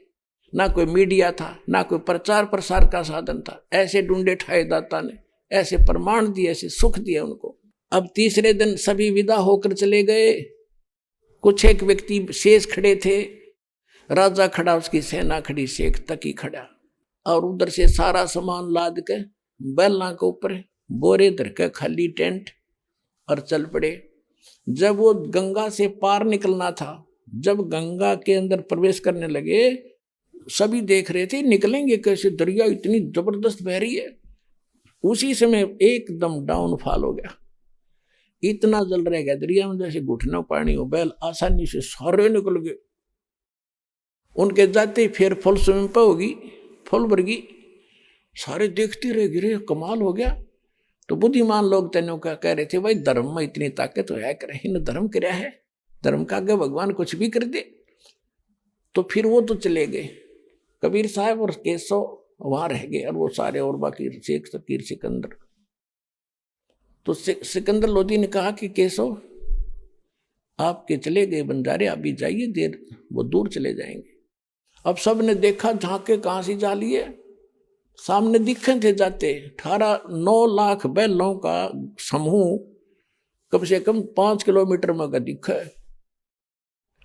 ना कोई मीडिया था, ना कोई प्रचार प्रसार का साधन था। ऐसे ढूंढे ठाए दाता ने, ऐसे प्रमाण दिए, ऐसे सुख दिए उनको। अब तीसरे दिन सभी विदा होकर चले गए। कुछ एक व्यक्ति शेष खड़े थे, राजा खड़ा, उसकी सेना खड़ी, शेख तकी खड़ा, और उधर से सारा सामान लाद के बैलना के ऊपर बोरे धर के खाली टेंट और चल पड़े। जब वो गंगा से पार निकलना था, जब गंगा के अंदर प्रवेश करने लगे, सभी देख रहे थे निकलेंगे कैसे, दरिया इतनी जबरदस्त बह रही है। उसी समय एकदम डाउनफॉल हो गया, इतना जल रह गया दरिया में जैसे घुटनों पानी हो। बैल आसानी से सारे निकल गए। उनके जाते फिर फुल स्विमिंग पे होगी, फुल भरगी, सारे देखते रह गिरे, कमाल हो गया। तो बुद्धिमान लोग तेनों का कह रहे थे, भाई धर्म में इतनी ताकत है, करे इन धर्म क्या है, धर्म का आगे भगवान कुछ भी कर दे। तो फिर वो तो चले गए, कबीर साहब और केशव वहां रह गए, और वो सारे और बाकी शेख फकीर सिकंदर। तो सिकंदर लोधी ने कहा कि केशव आपके चले गए बंजारे, आप भी जाइए, देर वो दूर चले जाएंगे। अब सब ने देखा, झांके कहां से जा लिए, सामने दिखे थे जाते 9 लाख बैलों का समूह, कम से कम 5 किलोमीटर में का दिखा है।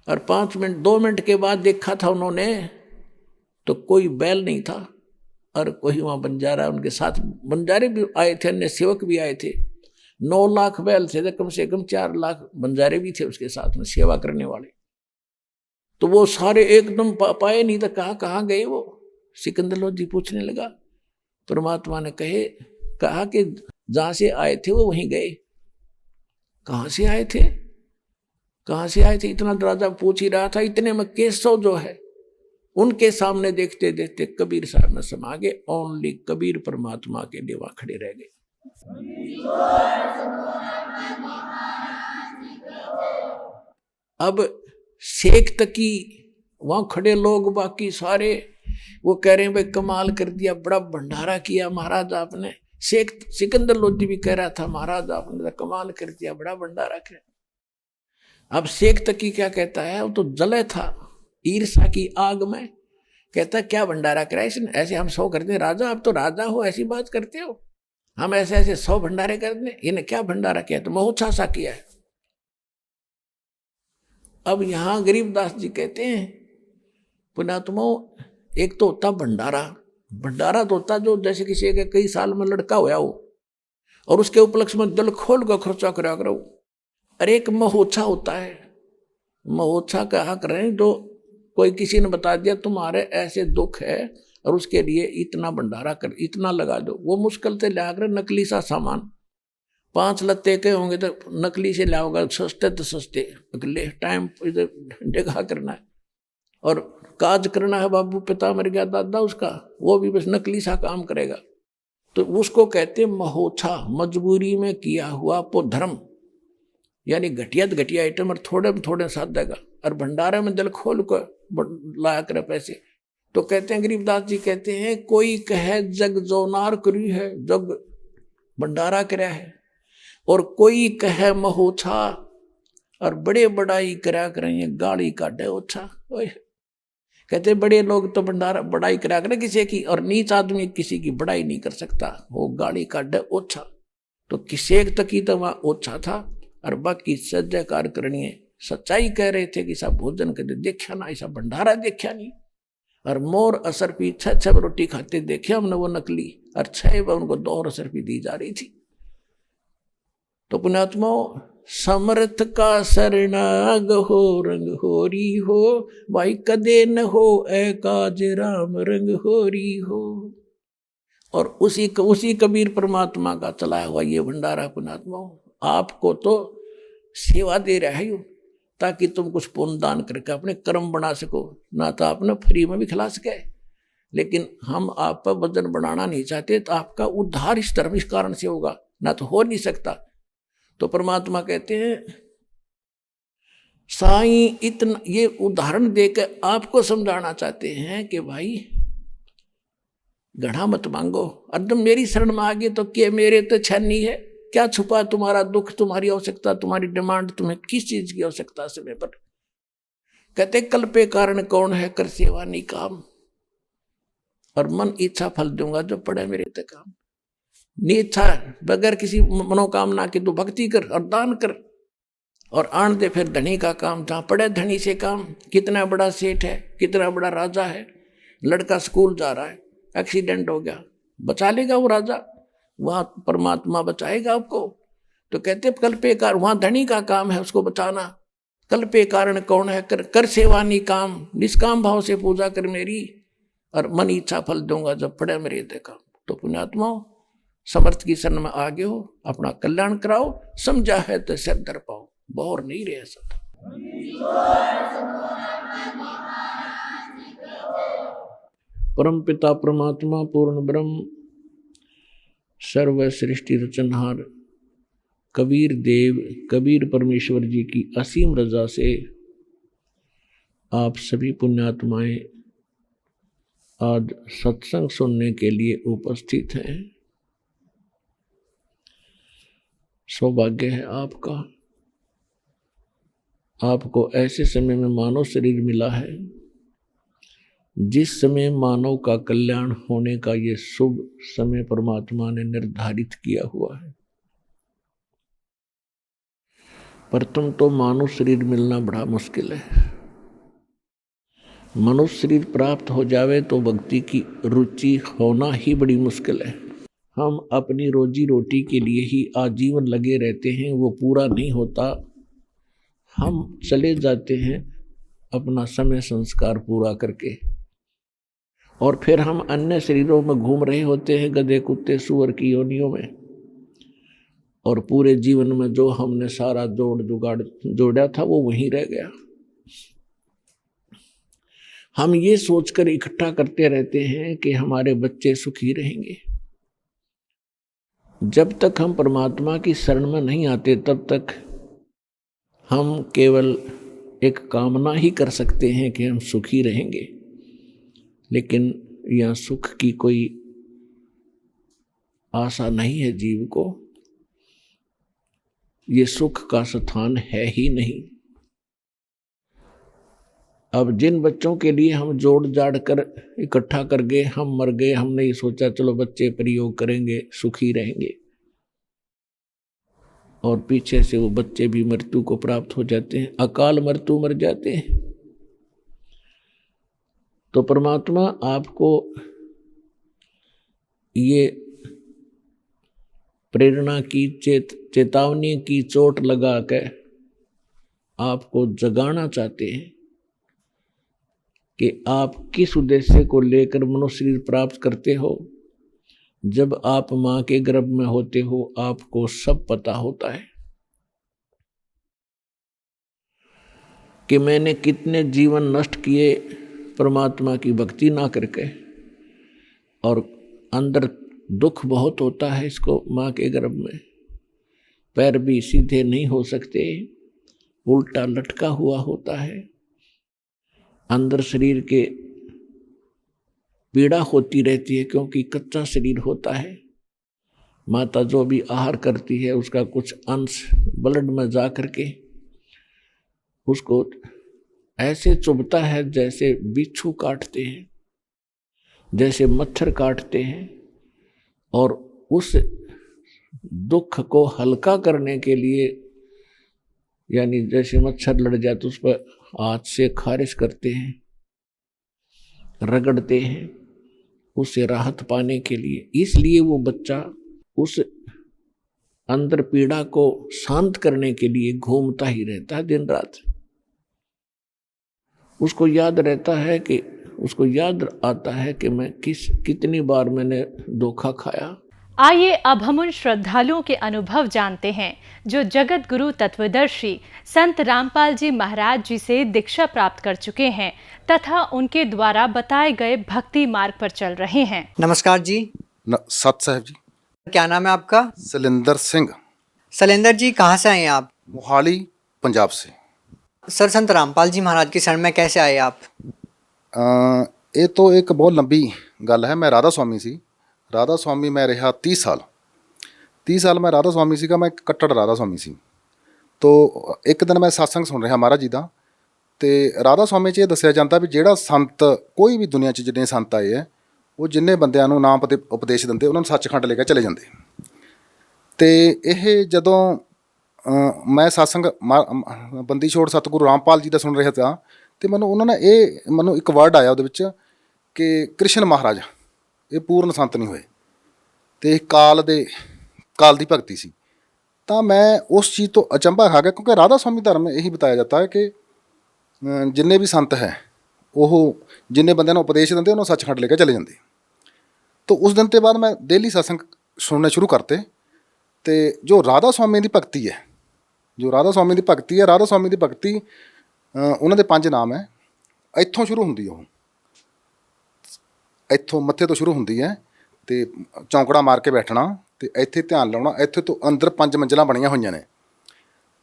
और 2 मिनट के बाद देखा था उन्होंने, तो कोई बैल नहीं था, और कोई वहां बंजारा, उनके साथ बंजारे भी आए थे, अन्य सेवक भी आए थे। 9 लाख बैल थे, तो कम से कम 4 लाख बंजारे भी थे उसके साथ में सेवा करने वाले। तो वो सारे एकदम पाए नहीं, तो कहाँ गए वो। सिकंदर लोधी पूछने लगा। परमात्मा ने कहा कि जहां से आए थे वो वहीं गए। कहां से आए थे, कहां से आए थे, इतना राजा पूछ ही रहा था। इतने में केशव जो है उनके सामने देखते देखते कबीर साहब में समा गए। ओनली कबीर परमात्मा के लिए वहां खड़े रह गए। अब शेख तकी वहां खड़े लोग बाकी सारे वो कह रहे हैं, भाई कमाल कर दिया, बड़ा भंडारा किया महाराज आपने। शेख सिकंदर लोधी भी कह रहा था, महाराज आपने तो कमाल कर दिया, बड़ा भंडारा किया। अब शेख तकी क्या कहता है, वो तो जले था ईर्षा की आग में कहता क्या भंडारा कराया इसने, ऐसे हम 100 करते हैं। राजा आप तो राजा हो, ऐसी बात करते हो, हम ऐसे ऐसे 100 भंडारे कर दें, इन्हें क्या भंडारा किया, तो महोत्सव सा किया है। अब यहां गरीबदास जी कहते हैं पुण्यात्मो, एक तो होता भंडारा, भंडारा तो होता जो जैसे किसी के कई साल में लड़का होया हो और उसके उपलक्ष्य में दिल खोल कर खर्चा करा करो। अरे एक महोत्सव होता है, महोत्सव कहा करें जो कोई किसी ने बता दिया तुम्हारे ऐसे दुख है और उसके लिए इतना भंडारा कर, इतना लगा दो, वो मुश्किल से ला कर नकली सा सामान 5 लत्ते के होंगे तो नकली से लाओगा, सस्ते तो सस्ते, अगले टाइम इधर जगह करना है और काज करना है। बाबू पिता मर गया दादा उसका, वो भी बस नकली सा काम करेगा, तो उसको कहते महोत्सव, मजबूरी में किया हुआ वो धर्म, यानी घटिया घटिया आइटम और थोड़े थोड़े साथ देगा और भंडारे में दिल खोल कर लाया करे पैसे। तो कहते हैं गरीबदास जी कहते हैं कोई कहे जग जोनार करी है, जग भंडारा करा है, और कोई कहे महोत्सव और बड़े बड़ाई करा करेंगे, गाड़ी काटे ओछा। कहते बड़े लोग तो भंडारा बड़ाई करा करें किसी की, और नीच आदमी किसी की बड़ाई नहीं कर सकता, वो गाड़ी काटे ओछा। तो किसी तक ही तो वहां ओछा था और बाकी सज्जयकार करनी है। सच्चाई कह रहे थे कि सब भोजन कर देखा ना, ऐसा भंडारा देखा नहीं, और मोर असर पी 6 रोटी खाते देखे हमने वो नकली, और 6 उनको 2 असर पी दी जा रही थी। तो पुण्यात्मा समर्थ का शरणाग हो, रंग होरी हो, भाई कदे न हो एकाज राम रंग होरी हो। और उसी कबीर परमात्मा का चलाया हुआ ये भंडारा पुण्यात्मा आपको तो सेवा दे रहा है ताकि तुम कुछ पुण्य दान करके अपने कर्म बना सको, ना तो आपने फ्री में भी खिला सके। लेकिन हम आप पर वजन बनाना नहीं चाहते, तो आपका उद्धार इस धर्म इस कारण से होगा, ना तो हो नहीं सकता। तो परमात्मा कहते हैं साईं इतना ये उदाहरण देकर आपको समझाना चाहते हैं कि भाई गढ़ा मत मांगो, और तुम मेरी शरण में आ गए तो क्या मेरे तो छन्नी है, क्या छुपा तुम्हारा दुख, तुम्हारी आवश्यकता, तुम्हारी डिमांड, तुम्हें किस चीज की आवश्यकता समय पर। कहते कल पे कारण कौन है, कर सेवा नहीं काम, और मन इच्छा फल दूंगा जो पड़े मेरे ते काम। इच्छा बगैर किसी मनोकामना के तो भक्ति कर और दान कर, और आन दे फिर धनी का काम, जहां पड़े धनी से काम। कितना बड़ा सेठ है, कितना बड़ा राजा है, लड़का स्कूल जा रहा है, एक्सीडेंट हो गया, बचा लेगा वो राजा, वहां परमात्मा बचाएगा आपको। तो कहते कल पे कारण, वहां धनी का काम है उसको बचाना, कल पे कारण कौन है, कर सेवा नहीं काम, निष्काम भाव से पूजा कर मेरी, और मन इच्छा फल दूंगा जब पड़े मेरे ते काम। तो पुण्यात्मा समर्थ की शरण में आगे हो, अपना कल्याण कराओ, समझा है तो सिर धर पाओ, बोर नहीं रह सकता। परम पिता परमात्मा पूर्ण ब्रह्म सर्व सृष्टि रचनहार कबीर देव कबीर परमेश्वर जी की असीम रजा से आप सभी पुण्यात्माएं आज सत्संग सुनने के लिए उपस्थित हैं। सौभाग्य है आपका, आपको ऐसे समय में मानव शरीर मिला है जिस समय मानव का कल्याण होने का ये शुभ समय परमात्मा ने निर्धारित किया हुआ है। पर तुम तो मानव शरीर मिलना बड़ा मुश्किल है। मनुष्य शरीर प्राप्त हो जावे तो भक्ति की रुचि होना ही बड़ी मुश्किल है। हम अपनी रोजी रोटी के लिए ही आजीवन लगे रहते हैं, वो पूरा नहीं होता, हम चले जाते हैं अपना समय संस्कार पूरा करके, और फिर हम अन्य शरीरों में घूम रहे होते हैं, गधे कुत्ते सूअर की योनियों में, और पूरे जीवन में जो हमने सारा जोड़ जुगाड़ जोड़ा था वो वहीं रह गया। हम ये सोचकर इकट्ठा करते रहते हैं कि हमारे बच्चे सुखी रहेंगे। जब तक हम परमात्मा की शरण में नहीं आते तब तक हम केवल एक कामना ही कर सकते हैं कि हम सुखी रहेंगे, लेकिन यह सुख की कोई आशा नहीं है जीव को। ये सुख का स्थान है ही नहीं। अब जिन बच्चों के लिए हम जोड़ जाड़ कर इकट्ठा कर गए, हम मर गए, हमने ये सोचा चलो बच्चे प्रयोग करेंगे, सुखी रहेंगे, और पीछे से वो बच्चे भी मृत्यु को प्राप्त हो जाते हैं, अकाल मृत्यु मर जाते हैं। तो परमात्मा आपको ये प्रेरणा की चेतावनी की चोट लगा कर आपको जगाना चाहते हैं कि आप किस उद्देश्य को लेकर मनुष्य शरीर प्राप्त करते हो। जब आप मां के गर्भ में होते हो आपको सब पता होता है कि मैंने कितने जीवन नष्ट किए परमात्मा की भक्ति ना करके, और अंदर दुख बहुत होता है इसको। मां के गर्भ में पैर भी सीधे नहीं हो सकते, उल्टा लटका हुआ होता है, अंदर शरीर के पीड़ा होती रहती है क्योंकि कच्चा शरीर होता है। माता जो भी आहार करती है उसका कुछ अंश ब्लड में जा करके उसको ऐसे चुभता है जैसे बिच्छू काटते हैं, जैसे मच्छर काटते हैं। और उस दुख को हल्का करने के लिए, यानी जैसे मच्छर लड़ जाए तो उस पर हाथ से खारिश करते हैं, रगड़ते हैं उससे राहत पाने के लिए। इसलिए वो बच्चा उस अंदर पीड़ा को शांत करने के लिए घूमता ही रहता है दिन रात। उसको याद रहता है कि उसको याद आता है कि मैं कितनी बार मैंने धोखा खाया। आइए अब हम उन श्रद्धालुओं के अनुभव जानते हैं जो जगत गुरु तत्वदर्शी संत रामपाल जी महाराज जी से दीक्षा प्राप्त कर चुके हैं तथा उनके द्वारा बताए गए भक्ति मार्ग पर चल रहे हैं। नमस्कार जी। सत साहब जी। क्या नाम है आपका? सलिंदर सिंह। सलेंदर जी, कहाँ से आए हैं आप? मोहाली पंजाब से। सर, संत रामपाल जी महाराज की शरण में कैसे आए आप? ये तो एक बहुत लंबी गल है। मैं राधा स्वामी सी। राधा स्वामी मैं रहा 30 साल मैं राधा स्वामी सीगा। मैं कट्टड़ राधा स्वामी सी। तो एक दिन मैं सत्संग सुन रहा महाराज जी का, तो राधा स्वामी 'ਚ ਇਹ ਦੱਸਿਆ ਜਾਂਦਾ ਵੀ ਜਿਹੜਾ ਸੰਤ ਕੋਈ ਵੀ ਦੁਨੀਆ 'ਚ ਜਿੰਨੇ ਸੰਤ ਆਏ ਹੈ ਉਹ ਜਿੰਨੇ ਬੰਦਿਆਂ ਨੂੰ ਨਾਮ ਉਪਦੇਸ਼ ਦਿੰਦੇ ਉਹਨਾਂ ਨੂੰ ਸੱਚਖੰਡ ਲੈ ਕੇ ਚਲੇ ਜਾਂਦੇ। ਅਤੇ ਇਹ ਜਦੋਂ ਮੈਂ ਸਤਸੰਗ ਬੰਦੀ ਛੋੜ ਸਤਿਗੁਰੂ ਰਾਮਪਾਲ ਜੀ ਦਾ ਸੁਣ ਰਿਹਾ ਤਾਂ ਅਤੇ ਉਹਨਾਂ ਨੇ ਮੈਨੂੰ ਇੱਕ ਵਰਡ ਆਇਆ ਉਹਦੇ ਵਿੱਚ ਕਿ ਕ੍ਰਿਸ਼ਨ ਮਹਾਰਾਜ ਇਹ ਪੂਰਨ ਸੰਤ ਨਹੀਂ ਹੋਏ ਅਤੇ ਕਾਲ ਦੀ ਭਗਤੀ ਸੀ। ਤਾਂ ਮੈਂ ਉਸ ਚੀਜ਼ ਤੋਂ ਅਚੰਭਾ ਖਾ ਗਿਆ, ਕਿਉਂਕਿ ਰਾਧਾ स्वामी ਧਰਮ ਇਹੀ ਬਤਾਇਆ ਜਾਂਦਾ ਹੈ ਕਿ ਜਿੰਨੇ ਵੀ ਸੰਤ ਹੈ ਉਹ ਜਿੰਨੇ ਬੰਦਿਆਂ ਨੂੰ ਉਪਦੇਸ਼ ਦਿੰਦੇ ਉਹਨੂੰ ਸੱਚਖੰਡ ਲੈ ਕੇ ਚਲੇ ਜਾਂਦੇ। तो उस दिन के बाद मैं डेली सत्संग सुनने शुरू करते। तो जो राधा स्वामी की भगती है, राधा स्वामी की भगती उन्होंने 5 नाम है। इत्थों शुरू होंगी, इत्थों मत्थे तो शुरू होंगी है। तो चौंकड़ा मार के बैठना, तो इत्थे ध्यान लाना। इत्थे तो अंदर 5 मंजिलां बनिया हुई ने।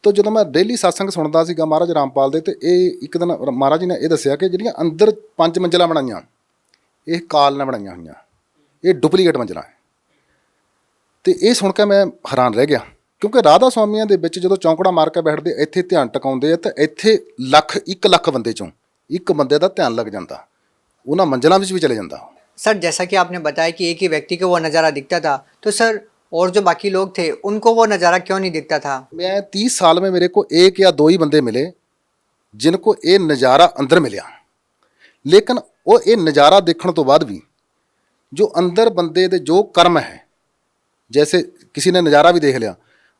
तो जो मैं डेली सत्संग सुनता सीगा महाराज रामपाल दे, तो एक दिन महाराज जी ने यह दसिया कि जिहड़ियां अंदर 5 मंजिलां बनाईयां ये काल ने बनाईयां हुई, ये डुप्लीकेट मंजिलां है। तो ये सुन के मैं हैरान रह गया, क्योंकि राधा स्वामियों के विच जो चौंकड़ा मार के बैठते इत्थे ध्यान टकाउंदे तो इत्थे 1 ਲੱਖ बंदे चों एक बंदे का ध्यान लग जाता, उन्हां मंजिलां विच भी चले जाता। सर, जैसा कि आपने बताया कि एक ही व्यक्ति को वो नज़ारा दिखता था, तो सर और जो बाकी लोग थे उनको वो नज़ारा क्यों नहीं दिखता था? मैं 30 साल में मेरे को 1 या 2 ही बंदे मिले जिनको ये नज़ारा अंदर मिलिया। लेकिन वो ये नज़ारा देखने तो बाद भी जो अंदर बंदे दे जो कर्म है, जैसे किसी ने नज़ारा भी देख लिया,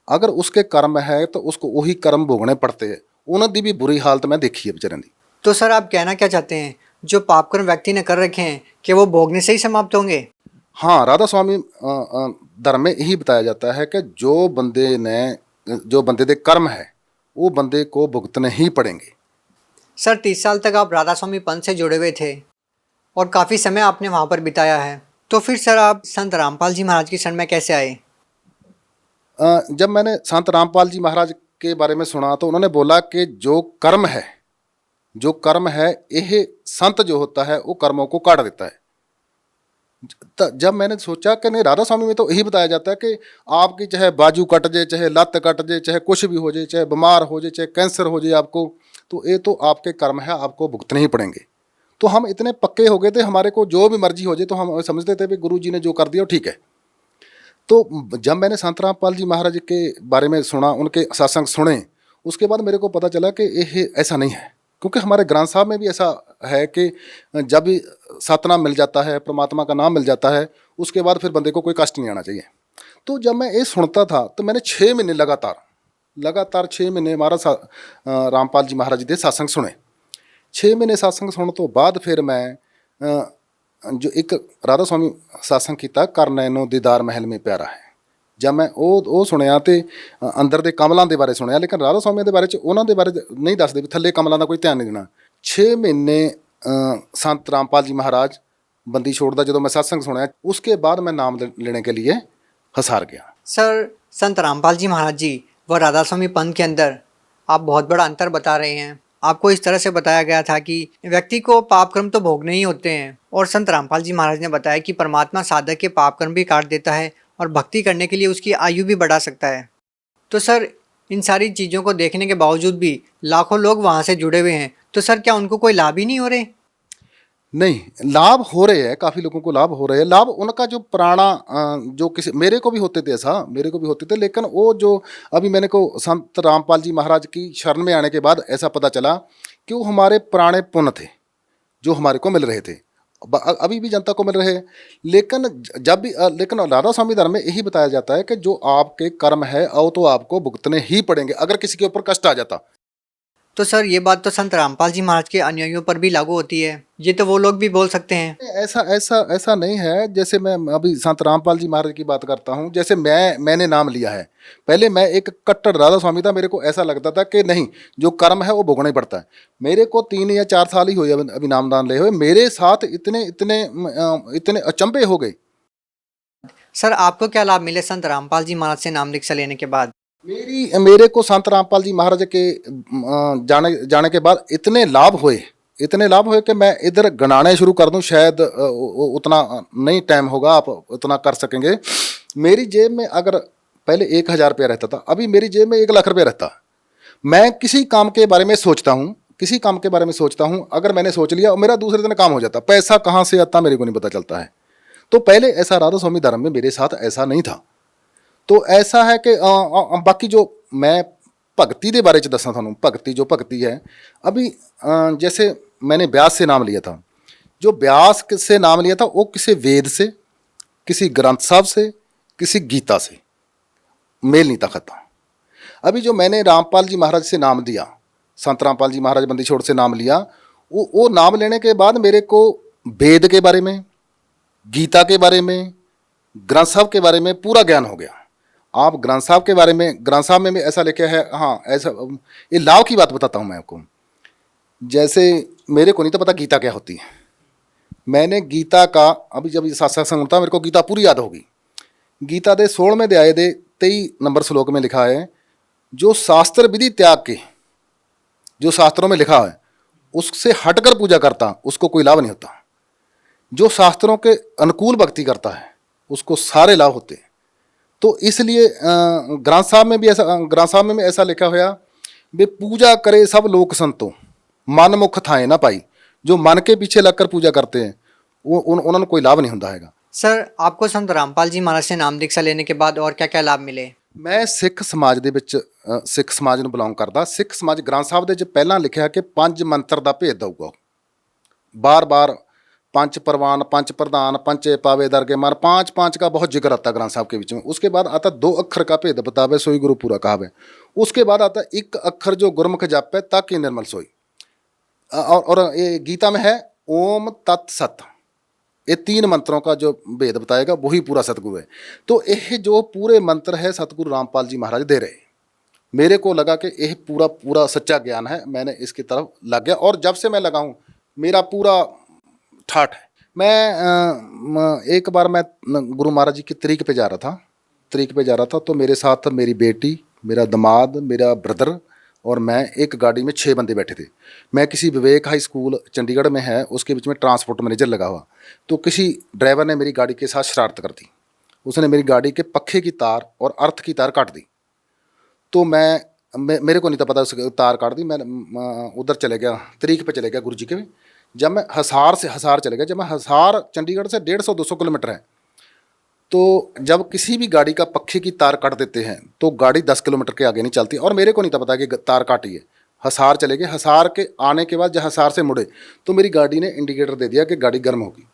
अगर उसके कर्म है तो उसको वही कर्म भोगने पड़ते हैं। उन्होंने भी बुरी हालत मैं देखी है बेचारे की। तो सर, आप कहना क्या चाहते हैं, जो पापकर्म व्यक्ति ने कर रखे हैं कि वो भोगने से ही समाप्त होंगे? हाँ, राधा स्वामी धर्म में यही बताया जाता है कि जो बंदे दे कर्म है वो बंदे को भुगतने ही पड़ेंगे। सर, 30 साल तक आप राधा स्वामी पंथ से जुड़े हुए थे और काफ़ी समय आपने वहाँ पर बिताया है, तो फिर सर आप संत रामपाल जी महाराज की शरण में कैसे आए? जब मैंने संत रामपाल जी महाराज के बारे में सुना तो उन्होंने बोला कि जो कर्म है यह संत जो होता है वो कर्मों को काट देता है। जब मैंने सोचा कि नहीं, राधा स्वामी में तो यही बताया जाता है कि आपकी चाहे बाजू कट जाए, चाहे लत कट जाए, चाहे कुछ भी हो जाए, चाहे बीमार हो जाए, चाहे कैंसर हो जाए आपको, तो ये तो आपके कर्म है, आपको भुगतने ही पड़ेंगे। तो हम इतने पक्के हो गए थे, हमारे को जो भी मर्जी हो जाए तो हम समझते थे कि गुरु जी ने जो कर दिया वो ठीक है। तो जब मैंने संत रामपाल जी महाराज के बारे में सुना, उनके सत्संग सुने, उसके बाद मेरे को पता चला कि ये ऐसा नहीं है। क्योंकि हमारे ग्रंथ साहब में भी ऐसा है कि जब भी सतनाम मिल जाता है, परमात्मा का नाम मिल जाता है, उसके बाद फिर बंदे को कोई कष्ट नहीं आना चाहिए। तो जब मैं ये सुनता था तो मैंने 6 महीने लगातार 6 महीने हमारा रामपाल जी महाराज जी के सत्संग सुने। 6 महीने सत्संग सुनने तो बाद फिर मैं जो एक राधा स्वामी सत्संग किया, कर नैनो दीदार महल में प्यारा है, जब मैं ਉਹ ਸੁਣਿਆ ਤੇ ਅੰਦਰ ਦੇ ਕਮਲਾਂ ਦੇ ਬਾਰੇ ਸੁਣਿਆ, ਲੇਕਿਨ ਰਾਧਾ ਸਵਾਮੀ ਦੇ ਬਾਰੇ ਚ ਉਹਨਾਂ ਦੇ ਬਾਰੇ ਨਹੀਂ ਦੱਸਦੇ ਵੀ ਥੱਲੇ ਕਮਲਾਂ ਦਾ ਕੋਈ ਧਿਆਨ ਨਹੀਂ ਦੇਣਾ। 6 ਮਹੀਨੇ ਸੰਤ ਰਾਮपाल जी महाराज बंदी छोड़ दा ਜਦੋਂ मैं सत्संग सुना, उसके बाद मैं नाम लेने के लिए हसार गया। सर, संत रामपाल जी महाराज जी व राधा स्वामी पंथ के अंदर आप बहुत बड़ा अंतर बता रहे हैं। आपको इस तरह से बताया गया था कि व्यक्ति को पाप कर्म तो भोगने ही होते हैं, और संत रामपाल जी महाराज ने बताया कि परमात्मा साधक के पाप कर्म भी काट देता है और भक्ति करने के लिए उसकी आयु भी बढ़ा सकता है। तो सर, इन सारी चीज़ों को देखने के बावजूद भी लाखों लोग वहाँ से जुड़े हुए हैं, तो सर क्या उनको कोई लाभ ही नहीं हो रहे? नहीं, लाभ हो रहे हैं, काफ़ी लोगों को लाभ हो रहे हैं। लाभ उनका जो पुराना जो किसी, मेरे को भी होते थे, ऐसा मेरे को भी होते थे, लेकिन वो जो अभी मैंने को संत रामपाल जी महाराज की शरण में आने के बाद ऐसा पता चला कि वो हमारे पुराने पुण्य थे जो हमारे को मिल रहे थे, अभी भी जनता को मिल रहे हैं। लेकिन जब भी लेकिन राधा स्वामी धर्म में यही बताया जाता है कि जो आपके कर्म है वो तो आपको भुगतने ही पड़ेंगे अगर किसी के ऊपर कष्ट आ जाता। तो सर, ये बात तो संत रामपाल जी महाराज के अनुयायियों पर भी लागू होती है, ये तो वो लोग भी बोल सकते हैं। ऐसा नहीं है। जैसे मैं अभी संत रामपाल जी महाराज की बात करता हूँ, जैसे मैंने नाम लिया है, पहले मैं एक कट्टर राधा स्वामी था, मेरे को ऐसा लगता था कि नहीं, जो कर्म है वो भोगना ही पड़ता है। मेरे को 3 या 4 साल ही हुए अभी नामदान ले हुए, मेरे साथ इतने अचंभे हो गए। सर, आपको क्या लाभ मिले संत रामपाल जी महाराज से नाम दीक्षा लेने के बाद? मेरे को संत रामपाल जी महाराज के जाने के बाद इतने लाभ हुए कि मैं इधर गणाने शुरू कर दूं, शायद उतना नहीं टाइम होगा आप उतना कर सकेंगे। मेरी जेब में अगर पहले 1000 रुपया रहता था, अभी मेरी जेब में 1 लाख रुपया रहता। मैं किसी काम के बारे में सोचता हूँ, अगर मैंने सोच लिया और मेरा दूसरे दिन काम हो जाता, पैसा कहाँ से आता मेरे को नहीं पता चलता है। तो पहले ऐसा राधा स्वामी धर्म में मेरे साथ ऐसा नहीं था। तो ऐसा है कि बाकी जो मैं भगती के बारे च दसा थानू, भगती है अभी जैसे मैंने व्यास से नाम लिया था, जो व्यास से नाम लिया था वो किसी वेद से, किसी ग्रंथ साहब से, किसी गीता से मेल नहीं खाता। अभी जो मैंने रामपाल जी महाराज से नाम दिया, संत रामपाल जी महाराज बंदी छोड़ से नाम लिया, वो नाम लेने के बाद मेरे को वेद के बारे में, गीता के बारे में, ग्रंथ साहब के बारे में पूरा ज्ञान हो गया। आप ग्रंथ साहब के बारे में, ग्रंथ साहब में भी ऐसा लिखा है, हाँ ऐसा, ये लाभ की बात बताता हूँ मैं आपको। जैसे मेरे को नहीं तो पता गीता क्या होती है, मैंने गीता का अभी जब सत्संग होता मेरे को गीता पूरी याद होगी। गीता के 16वें अध्याय के 23 नंबर श्लोक में लिखा है, जो शास्त्र विधि त्याग के, जो शास्त्रों में लिखा है उससे हटकर पूजा करता उसको कोई लाभ नहीं होता। जो शास्त्रों के अनुकूल भक्ति करता है उसको सारे लाभ होते हैं। तो इसलिए ग्रंथ साहब में ऐसा लिखा हुआ भी पूजा करे सब लोक संतो, मन मुख थाए ना पाई। जो मन के पीछे लगकर पूजा करते हैं वो उन्होंने कोई लाभ नहीं होता है। सर, आपको संत रामपाल जी महाराज से नाम दीक्षा लेने के बाद और क्या क्या लाभ मिले? मैं सिख समाज ਦੇ ਵਿੱਚ सिख समाज ਨੂੰ ਬਿਲੋਂਗ ਕਰਦਾ। सिख समाज ग्रंथ साहब ਦੇ ਵਿੱਚ ਪਹਿਲਾਂ ਲਿਖਿਆ ਕਿ 5 ਮੰਤਰ ਦਾ ਭੇਦ ਦਊਗਾ, बार पंच परवान, पंच प्रधान, पंचे पावे दरगे मार, 5 का बहुत जिक्र आता ग्रंथ साहब के बीच में। उसके बाद आता 2 अक्षर का भेद बतावे सोई गुरु पूरा कहावे। उसके बाद आता 1 अक्षर जो गुरमुख जापे ताकि निर्मल सोई। और ये गीता में है ओम तत् सत, ये 3 मंत्रों का जो भेद बताएगा वही पूरा सतगुरु है। तो यह जो पूरे मंत्र है सतगुरु रामपाल जी महाराज दे रहे। मेरे को लगा कि यह पूरा सच्चा ज्ञान है, मैंने इसकी तरफ लग गया। और जब से मैं लगा हूँ मेरा पूरा ठाठ है। मैं एक बार मैं गुरु महाराज जी की तरीक पे जा रहा था तो मेरे साथ मेरी बेटी, मेरा दामाद, मेरा ब्रदर और मैं एक गाड़ी में 6 बंदे बैठे थे। मैं किसी विवेक हाई स्कूल चंडीगढ़ में है, उसके बीच में ट्रांसपोर्ट मैनेजर लगा हुआ। तो किसी ड्राइवर ने मेरी गाड़ी के साथ शरारत कर दी। उसने मेरी गाड़ी के पखे की तार और अर्थ की तार काट दी। तो मेरे को नहीं था पता, उस तार काट दी। मैं उधर चले गया, तरीक पे चले गया गुरु जी के। जब मैं हिसार चले गया, जब मैं हिसार चंडीगढ़ से 150-200 किलोमीटर है, तो जब किसी भी गाड़ी का पक्खे की तार काट देते हैं तो गाड़ी 10 किलोमीटर के आगे नहीं चलती। और मेरे को नहीं था पता कि तार काटी है। हिसार चले गए, हिसार के आने के बाद जब हिसार से मुड़े तो मेरी गाड़ी ने इंडिकेटर दे दिया कि गाड़ी गर्म होगी।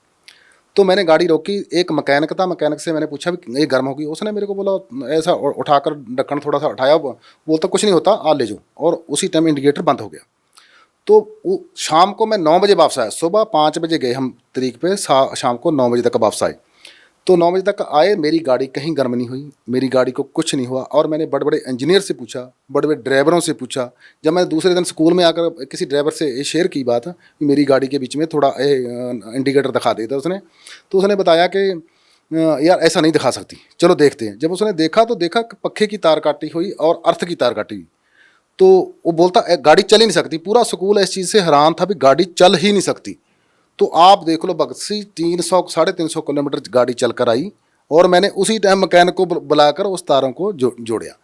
तो मैंने गाड़ी रोकी, एक मैकेनिक था, मैकेनिक से मैंने पूछा भी ये गर्म होगी। उसने मेरे को बोला, ऐसा उठाकर ढक्कन थोड़ा सा उठाया, बोलता कुछ नहीं होता, आ ले जाओ। और उसी टाइम इंडिकेटर बंद हो गया। तो शाम को मैं 9 बजे वापस आया। सुबह 5 बजे गए हम तरीक पे, शाम को 9 बजे तक वापस आए। तो 9 बजे तक आए, मेरी गाड़ी कहीं गर्म नहीं हुई, मेरी गाड़ी को कुछ नहीं हुआ। और मैंने बड़े बड़े इंजीनियर से पूछा, बड़े बड़े ड्राइवरों से पूछा। जब मैं दूसरे दिन स्कूल में आकर किसी ड्राइवर से ये शेयर की बात कि मेरी गाड़ी के बीच में थोड़ा इंडिकेटर दिखा देता उसने, तो उसने बताया कि यार ऐसा नहीं दिखा सकती, चलो देखते हैं। जब उसने देखा तो देखा पक्खे की तार काटी हुई और अर्थ की तार काटी हुई। तो वो बोलता गाड़ी चल ही नहीं सकती। पूरा स्कूल इस चीज़ से हैरान था भी गाड़ी चल ही नहीं सकती। तो आप देख लो भगत सिंह 300-350 किलोमीटर गाड़ी चलकर आई और मैंने उसी टाइम मैकेनिक को बुलाकर उस तारों को जोड़िया।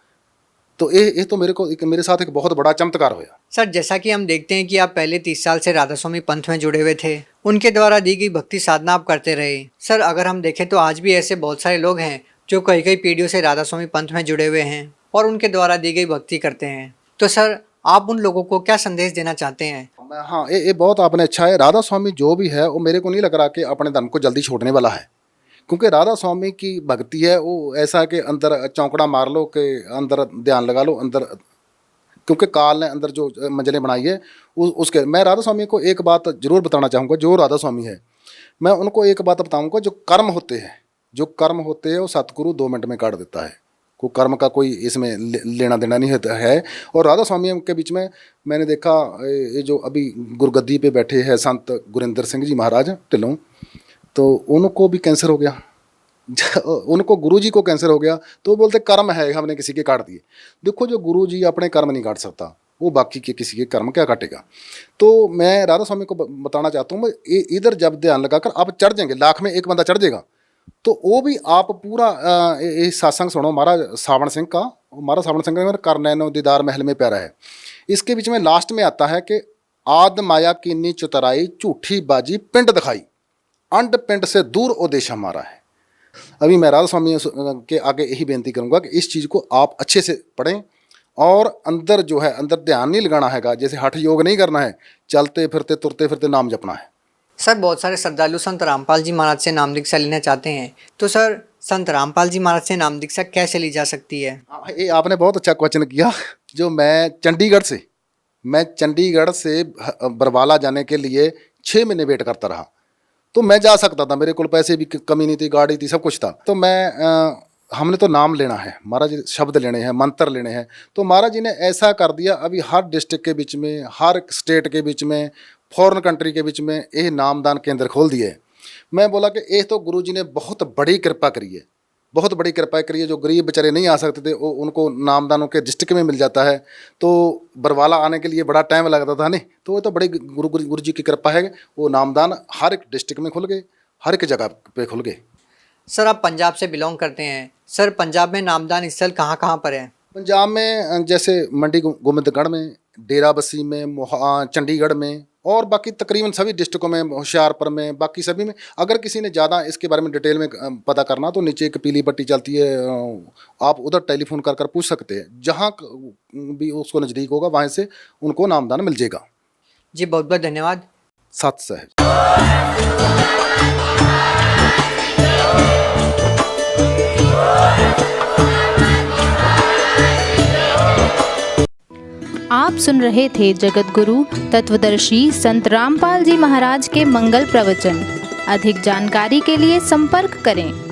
तो ये तो मेरे साथ एक बहुत बड़ा चमत्कार हुआ। सर, जैसा कि हम देखते हैं कि आप पहले 30 साल से राधा स्वामी पंथ में जुड़े हुए थे, उनके द्वारा दी गई भक्ति साधना आप करते रहे। सर, अगर हम देखें तो आज भी ऐसे बहुत सारे लोग हैं जो कई पीढ़ियों से राधा स्वामी पंथ में जुड़े हुए हैं और उनके द्वारा दी गई भक्ति करते हैं। तो सर, आप उन लोगों को क्या संदेश देना चाहते हैं? हाँ, ये बहुत आपने अच्छा है। राधा स्वामी जो भी है वो मेरे को नहीं लग रहा कि अपने धर्म को जल्दी छोड़ने वाला है, क्योंकि राधा स्वामी की भक्ति है वो ऐसा कि अंदर चौंकड़ा मार लो, कि अंदर ध्यान लगा लो अंदर, क्योंकि काल ने अंदर जो मंजिलें बनाई है उसके। मैं राधा स्वामी को एक बात जरूर बताना चाहूँगा, जो राधा स्वामी है मैं उनको एक बात बताऊँगा, जो कर्म होते हैं वो सतगुरु 2 मिनट में काट देता है। कोई कर्म का कोई इसमें लेना देना नहीं होता है। और राधा स्वामी के बीच में मैंने देखा, ये जो अभी गुरगद्दी पे बैठे हैं संत गुरिंदर सिंह जी महाराज ढिल्लों, तो उनको भी कैंसर हो गया। उनको गुरुजी को कैंसर हो गया तो बोलते कर्म है, हमने किसी के काट दिए। देखो, जो गुरुजी अपने कर्म नहीं काट सकता, वो बाकी के किसी के कर्म क्या काटेगा। तो मैं राधा स्वामी को बताना चाहता हूँ, इधर जब ध्यान लगाकर आप चढ़ जाएंगे, लाख में एक बंदा चढ़ जाएगा, तो वो भी आप पूरा ये सत्संग सुनो महाराज सावण सिंह का। महाराज सावण सिंह का कर नैनो दीदार महल में प्यारा है। इसके बीच में लास्ट में आता है कि आद माया कीनी चुतराई, झूठी बाजी पिंड दिखाई, अंड पिंड से दूर ओ देश हमारा है। अभी मैं राधा स्वामी के आगे यही बेनती करूँगा कि इस चीज़ को आप अच्छे से पढ़ें और अंदर जो है, अंदर ध्यान नहीं लगाना है, जैसे हठ योग नहीं करना है, चलते फिरते तुरते फिरते नाम जपना है। सर, बहुत सारे श्रद्धालु संत रामपाल जी महाराज से नाम दीक्षा लेना चाहते हैं, तो सर संत रामपाल जी महाराज से नाम दीक्षा कैसे ली जा सकती है? ये आपने बहुत अच्छा क्वेश्चन किया। जो मैं चंडीगढ़ से बरवाला जाने के लिए 6 महीने वेट करता रहा। तो मैं जा सकता था, मेरे को पैसे भी कमी नहीं थी, गाड़ी थी, सब कुछ था। तो हमने तो नाम लेना है, महाराज जी शब्द लेने हैं, मंत्र लेने हैं। तो महाराज जी ने ऐसा कर दिया, अभी हर डिस्ट्रिक्ट के बीच में, हर स्टेट के बीच में, फॉरेन कंट्री के बीच में ये नामदान केंद्र खोल दिए। मैं बोला कि ये तो गुरु जी ने बहुत बड़ी कृपा करी है, बहुत बड़ी कृपा करी है। जो गरीब बेचारे नहीं आ सकते थे उनको नामदानों के डिस्ट्रिक्ट में मिल जाता है। तो बरवाला आने के लिए बड़ा टाइम लगता था नहीं, तो वो तो बड़ी गुरु जी की कृपा है। वो नामदान हर एक डिस्ट्रिक्ट में खुल गए, हर एक जगह पे खुल गए। सर, आप पंजाब से बिलोंग करते हैं। सर, पंजाब में नामदान स्थल कहाँ पर है? पंजाब में जैसे मंडी गोबिंदगढ़ में, डेरा बस्सी में, चंडीगढ़ में, और बाकी तकरीबन सभी डिस्ट्रिक्टों में, होशियारपुर में, बाकी सभी में। अगर किसी ने ज़्यादा इसके बारे में डिटेल में पता करना तो नीचे एक पीली पट्टी चलती है, आप उधर टेलीफोन कर पूछ सकते हैं। जहाँ भी उसको नज़दीक होगा वहाँ से उनको नामदान मिल जाएगा। जी, बहुत बहुत धन्यवाद। सत सहज। आप सुन रहे थे जगत गुरु तत्वदर्शी संत रामपाल जी महाराज के मंगल प्रवचन। अधिक जानकारी के लिए संपर्क करें।